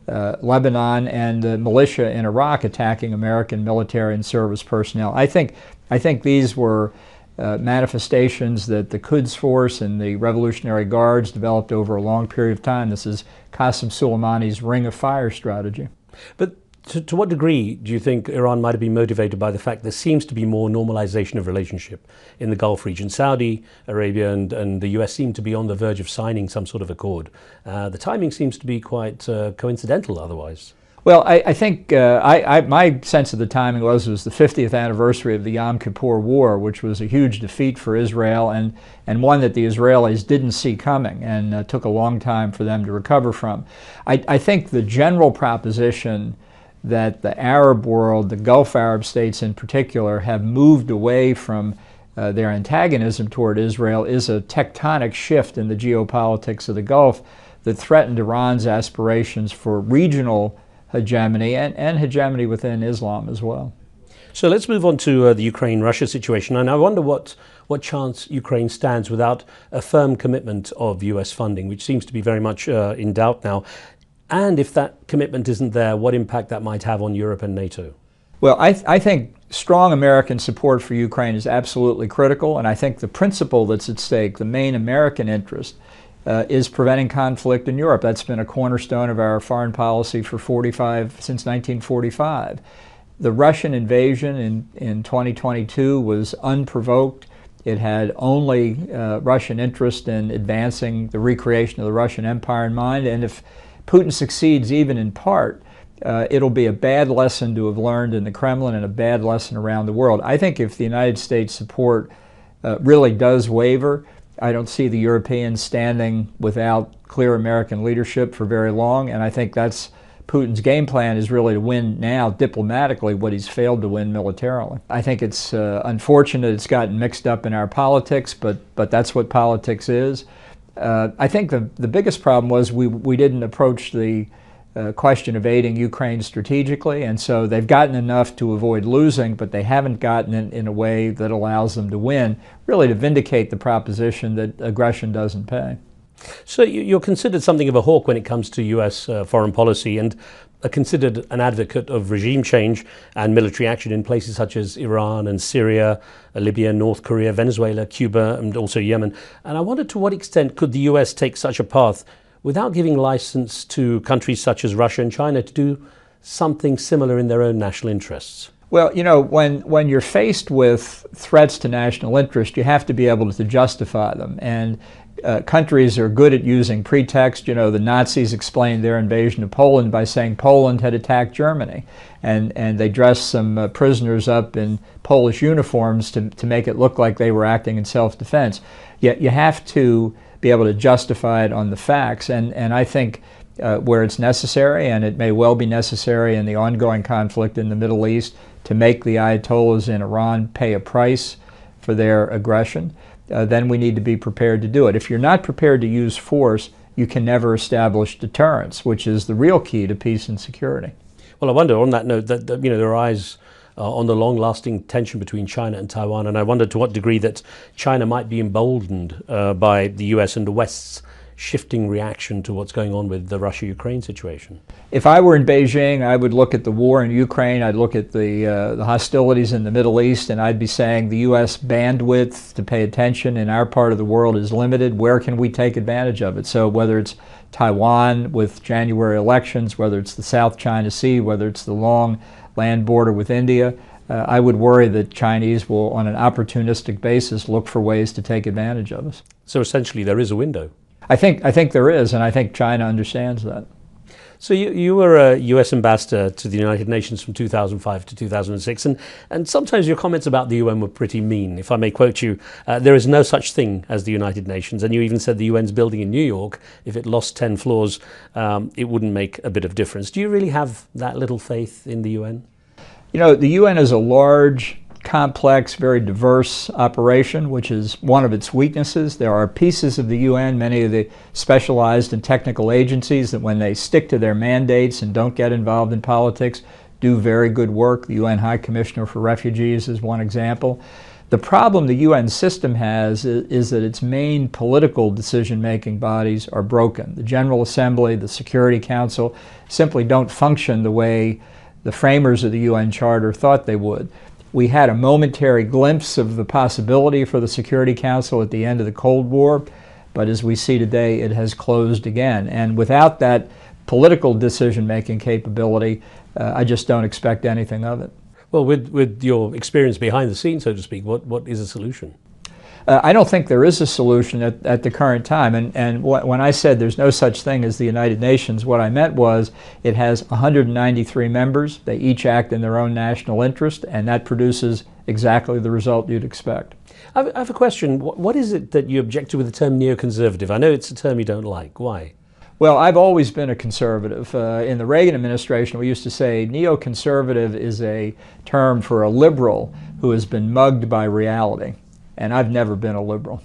Lebanon, and the militia in Iraq attacking American military and service personnel. I think these were manifestations that the Quds Force and the Revolutionary Guards developed over a long period of time. This is Qasem Soleimani's Ring of Fire strategy. But to what degree do you think Iran might have been motivated by the fact there seems to be more normalization of relationship in the Gulf region? Saudi Arabia and the US seem to be on the verge of signing some sort of accord. The timing seems to be quite coincidental otherwise. Well, I think my sense of the timing was the 50th anniversary of the Yom Kippur War, which was a huge defeat for Israel and one that the Israelis didn't see coming and took a long time for them to recover from. I think the general proposition that the Arab world, the Gulf Arab states in particular, have moved away from their antagonism toward Israel is a tectonic shift in the geopolitics of the Gulf that threatened Iran's aspirations for regional hegemony and hegemony within Islam as well. So let's move on to the Ukraine-Russia situation. And I wonder what chance Ukraine stands without a firm commitment of US funding, which seems to be very much in doubt now. And if that commitment isn't there, what impact that might have on Europe and NATO? Well, I think strong American support for Ukraine is absolutely critical, and I think the principle that's at stake, the main American interest, is preventing conflict in Europe. That's been a cornerstone of our foreign policy since 1945. The Russian invasion in 2022 was unprovoked. It had only Russian interest in advancing the recreation of the Russian Empire in mind, and if Putin succeeds even in part, it'll be a bad lesson to have learned in the Kremlin and a bad lesson around the world. I think if the United States support really does waver, I don't see the Europeans standing without clear American leadership for very long, and I think that's Putin's game plan is really to win now diplomatically what he's failed to win militarily. I think it's unfortunate it's gotten mixed up in our politics, but that's what politics is. I think the biggest problem was we didn't approach the question of aiding Ukraine strategically, and so they've gotten enough to avoid losing, but they haven't gotten it in a way that allows them to win, really to vindicate the proposition that aggression doesn't pay. So you're considered something of a hawk when it comes to US foreign policy, and are considered an advocate of regime change and military action in places such as Iran and Syria, Libya, North Korea, Venezuela, Cuba, and also Yemen. And I wondered, to what extent could the US take such a path without giving license to countries such as Russia and China to do something similar in their own national interests? Well, you know, when you're faced with threats to national interest, you have to be able to justify them. And countries are good at using pretext. You know, the Nazis explained their invasion of Poland by saying Poland had attacked Germany. And they dressed some prisoners up in Polish uniforms to make it look like they were acting in self-defense. Yet you have to be able to justify it on the facts. And I think where it's necessary, and it may well be necessary in the ongoing conflict in the Middle East, to make the Ayatollahs in Iran pay a price for their aggression, then we need to be prepared to do it. If you're not prepared to use force, you can never establish deterrence, which is the real key to peace and security. Well, I wonder, on that note, that you know, there are eyes on the long-lasting tension between China and Taiwan, and I wonder to what degree that China might be emboldened by the US and the West's shifting reaction to what's going on with the Russia-Ukraine situation. If I were in Beijing, I would look at the war in Ukraine, I'd look at the hostilities in the Middle East, and I'd be saying the U.S. bandwidth to pay attention in our part of the world is limited. Where can we take advantage of it? So whether it's Taiwan with January elections, whether it's the South China Sea, whether it's the long land border with India, I would worry that Chinese will, on an opportunistic basis, look for ways to take advantage of us. So essentially there is a window. I think there is, and I think China understands that. So you were a US ambassador to the United Nations from 2005 to 2006, and sometimes your comments about the UN were pretty mean. If I may quote you, there is no such thing as the United Nations, and you even said the UN's building in New York, if it lost 10 floors, it wouldn't make a bit of difference. Do you really have that little faith in the UN? You know, the UN is a large, complex, very diverse operation, which is one of its weaknesses. There are pieces of the UN, many of the specialized and technical agencies, that when they stick to their mandates and don't get involved in politics, do very good work. The UN High Commissioner for Refugees is one example. The problem the UN system has is that its main political decision-making bodies are broken. The General Assembly, the Security Council simply don't function the way the framers of the UN Charter thought they would. We had a momentary glimpse of the possibility for the Security Council at the end of the Cold War, but as we see today, it has closed again. And without that political decision-making capability, I just don't expect anything of it. Well, with your experience behind the scenes, so to speak, what is a solution? I don't think there is a solution at the current time. And when I said there's no such thing as the United Nations, what I meant was it has 193 members. They each act in their own national interest, and that produces exactly the result you'd expect. I have a question. What is it that you object to with the term neoconservative? I know it's a term you don't like. Why? Well, I've always been a conservative. In the Reagan administration, we used to say neoconservative is a term for a liberal who has been mugged by reality. And I've never been a liberal.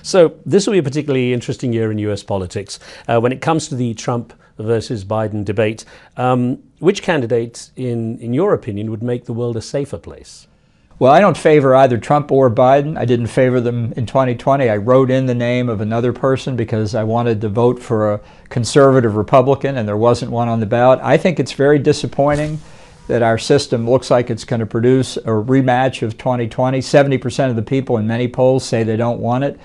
So this will be a particularly interesting year in US politics. When it comes to the Trump versus Biden debate, which candidate, in your opinion, would make the world a safer place? Well, I don't favor either Trump or Biden. I didn't favor them in 2020. I wrote in the name of another person because I wanted to vote for a conservative Republican, and there wasn't one on the ballot. I think it's very disappointing that our system looks like it's going to produce a rematch of 2020. 70% of the people in many polls say they don't want it.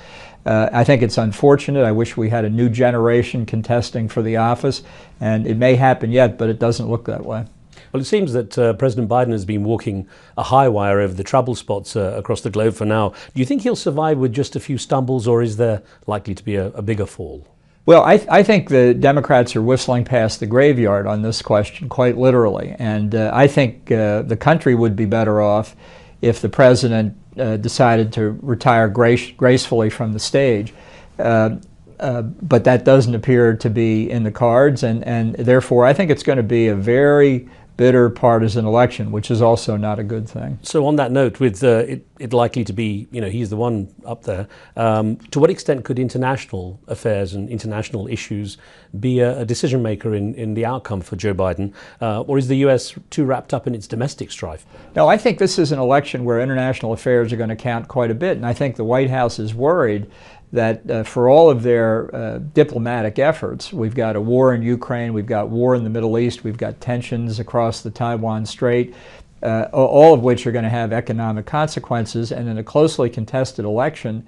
I think it's unfortunate. I wish we had a new generation contesting for the office, and it may happen yet, but it doesn't look that way. Well, it seems that President Biden has been walking a high wire over the trouble spots across the globe for now. Do you think he'll survive with just a few stumbles, or is there likely to be a bigger fall? Well, I think the Democrats are whistling past the graveyard on this question, quite literally. And I think the country would be better off if the president decided to retire gracefully from the stage. But that doesn't appear to be in the cards, and therefore I think it's going to be a very bitter partisan election, which is also not a good thing. So on that note, with it likely to be, he's the one up there, to what extent could international affairs and international issues be a decision maker in the outcome for Joe Biden? Or is the US too wrapped up in its domestic strife? No, I think this is an election where international affairs are going to count quite a bit, and I think the White House is worried that for all of their diplomatic efforts, we've got a war in Ukraine, we've got war in the Middle East, we've got tensions across the Taiwan Strait, all of which are going to have economic consequences, and in a closely contested election,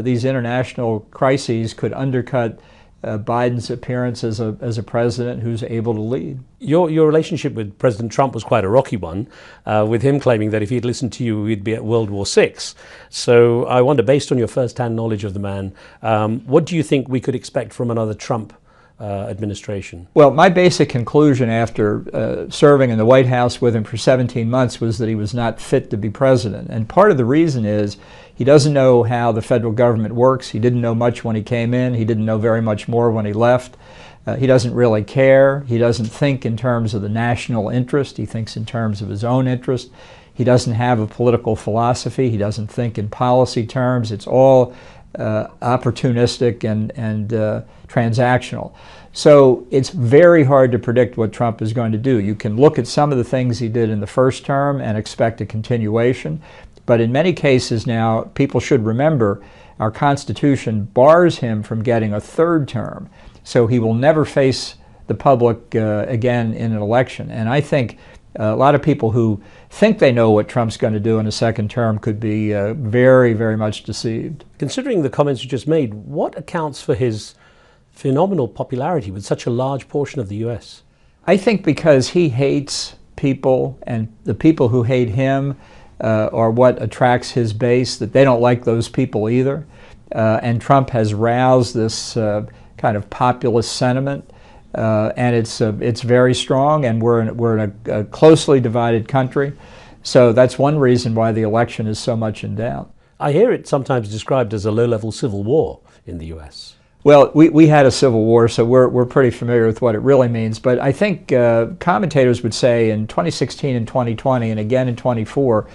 these international crises could undercut Biden's appearance as a president who's able to lead. Your relationship with President Trump was quite a rocky one, with him claiming that if he'd listened to you, we'd be at World War VI. So I wonder, based on your first-hand knowledge of the man, what do you think we could expect from another Trump administration? Well, my basic conclusion after serving in the White House with him for 17 months was that he was not fit to be president. And part of the reason is he doesn't know how the federal government works. He didn't know much when he came in. He didn't know very much more when he left. He doesn't really care. He doesn't think in terms of the national interest. He thinks in terms of his own interest. He doesn't have a political philosophy. He doesn't think in policy terms. It's all opportunistic and transactional. So it's very hard to predict what Trump is going to do. You can look at some of the things he did in the first term and expect a continuation. But in many cases now, people should remember our Constitution bars him from getting a third term. So he will never face the public again in an election. And I think a lot of people who think they know what Trump's going to do in a second term could be very, very much deceived. Considering the comments you just made, what accounts for his phenomenal popularity with such a large portion of the US? I think because he hates people, and the people who hate him are what attracts his base, that they don't like those people either. And Trump has roused this kind of populist sentiment. And it's very strong, and we're in a closely divided country. So that's one reason why the election is so much in doubt. I hear it sometimes described as a low-level civil war in the US. Well, we had a civil war, so we're pretty familiar with what it really means. But I think commentators would say in 2016 and 2020, and again in 24,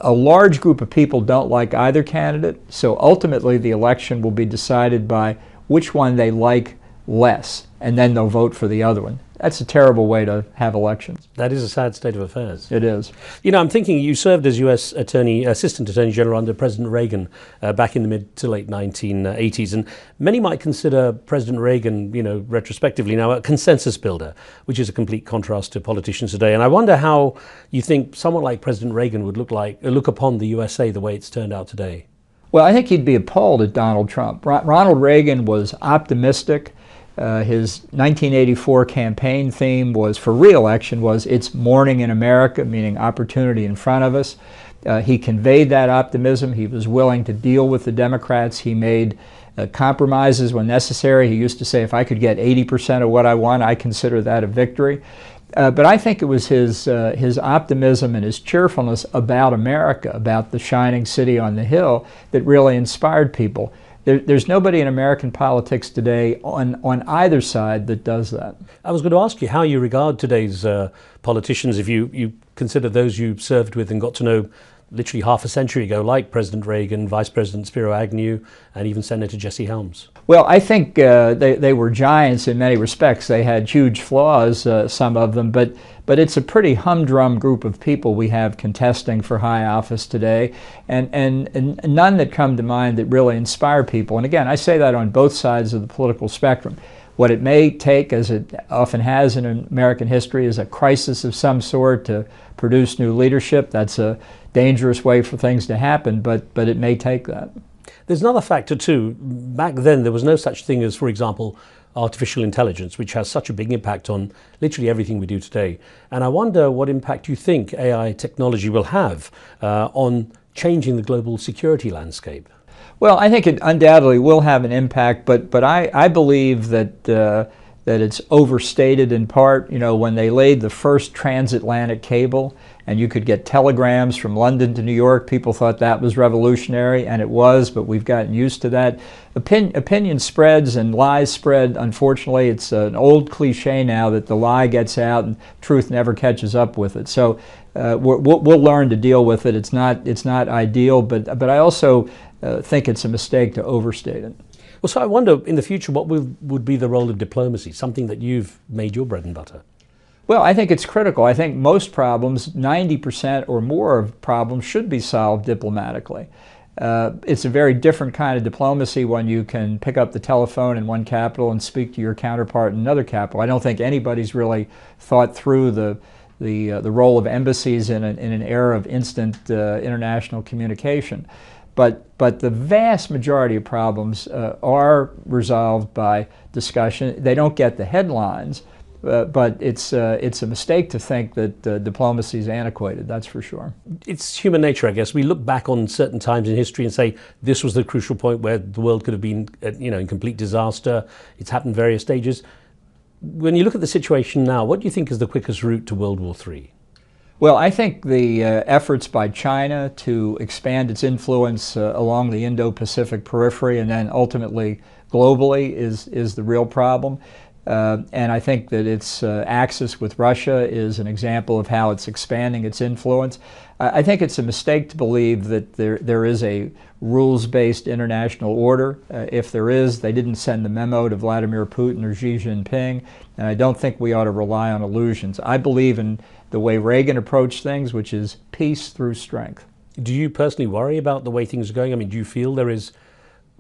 a large group of people don't like either candidate. So ultimately, the election will be decided by which one they like less, and then they'll vote for the other one. That's a terrible way to have elections. That is a sad state of affairs. It is. I'm thinking you served as U.S. Assistant Attorney General under President Reagan back in the mid to late 1980s, and many might consider President Reagan, retrospectively now, a consensus builder, which is a complete contrast to politicians today. And I wonder how you think someone like President Reagan would look upon the USA the way it's turned out today. Well, I think he'd be appalled at Donald Trump. Ronald Reagan was optimistic. His 1984 campaign theme was for re-election was "It's morning in America," meaning opportunity in front of us. He conveyed that optimism. He was willing to deal with the Democrats. He made compromises when necessary. He used to say, if I could get 80% of what I want, I consider that a victory. But I think it was his optimism and his cheerfulness about America, about the shining city on the hill, that really inspired people. There's nobody in American politics today on either side that does that. I was going to ask you how you regard today's politicians, if you consider those you served with and got to know literally half a century ago, like President Reagan, Vice President Spiro Agnew, and even Senator Jesse Helms. Well, I think they were giants in many respects. They had huge flaws, some of them, but it's a pretty humdrum group of people we have contesting for high office today, and none that come to mind that really inspire people. And again, I say that on both sides of the political spectrum. What it may take, as it often has in American history, is a crisis of some sort to produce new leadership. That's a dangerous way for things to happen, but it may take that. There's another factor too. Back then, there was no such thing as, for example, artificial intelligence, which has such a big impact on literally everything we do today. And I wonder what impact you think AI technology will have on changing the global security landscape. Well, I think it undoubtedly will have an impact, but I believe that it's overstated in part. When they laid the first transatlantic cable, and you could get telegrams from London to New York. People thought that was revolutionary, and it was, but we've gotten used to that. Opinion spreads and lies spread. Unfortunately, it's an old cliche now that the lie gets out and truth never catches up with it. So we'll learn to deal with it. It's not ideal, but I also think it's a mistake to overstate it. Well, so I wonder, in the future, what would be the role of diplomacy, something that you've made your bread and butter? Well, I think it's critical. I think most problems, 90% or more of problems, should be solved diplomatically. It's a very different kind of diplomacy when you can pick up the telephone in one capital and speak to your counterpart in another capital. I don't think anybody's really thought through the role of embassies in an era of instant international communication. But the vast majority of problems are resolved by discussion. They don't get the headlines, but it's a mistake to think that diplomacy is antiquated, that's for sure. It's human nature, I guess. We look back on certain times in history and say, this was the crucial point where the world could have been in complete disaster. It's happened various stages. When you look at the situation now, what do you think is the quickest route to World War III? Well, I think the efforts by China to expand its influence along the Indo-Pacific periphery and then ultimately globally is the real problem. And I think that its axis with Russia is an example of how it's expanding its influence. I think it's a mistake to believe that there is a rules-based international order. If there is, they didn't send the memo to Vladimir Putin or Xi Jinping, and I don't think we ought to rely on illusions. I believe in the way Reagan approached things, which is peace through strength. Do you personally worry about the way things are going? I mean, do you feel there is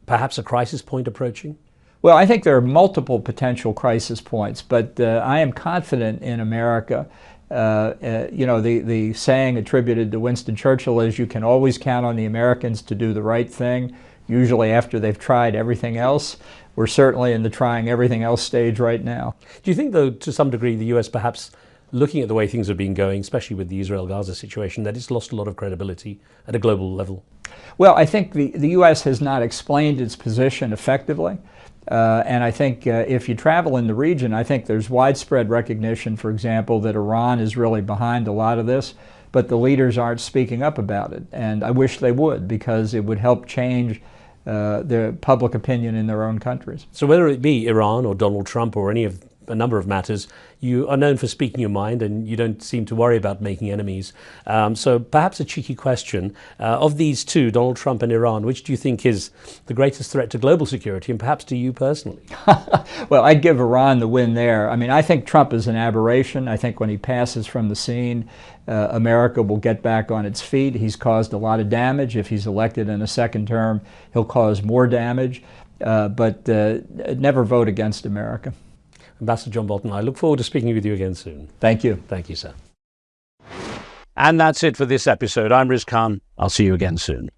perhaps a crisis point approaching? Well, I think there are multiple potential crisis points, but I am confident in America. The saying attributed to Winston Churchill is, you can always count on the Americans to do the right thing, usually after they've tried everything else. We're certainly in the trying everything else stage right now. Do you think, though, to some degree, the US perhaps, looking at the way things have been going, especially with the Israel-Gaza situation, that it's lost a lot of credibility at a global level? Well, I think the U.S. has not explained its position effectively. And I think if you travel in the region, I think there's widespread recognition, for example, that Iran is really behind a lot of this, but the leaders aren't speaking up about it. And I wish they would, because it would help change their public opinion in their own countries. So whether it be Iran or Donald Trump or a number of matters, you are known for speaking your mind and you don't seem to worry about making enemies. So perhaps a cheeky question, of these two, Donald Trump and Iran, which do you think is the greatest threat to global security, and perhaps to you personally? Well, I'd give Iran the win there. I mean, I think Trump is an aberration. I think when he passes from the scene, America will get back on its feet. He's caused a lot of damage. If he's elected in a second term, he'll cause more damage. But never vote against America. Ambassador John Bolton, I look forward to speaking with you again soon. Thank you. Thank you, sir. And that's it for this episode. I'm Riz Khan. I'll see you again soon.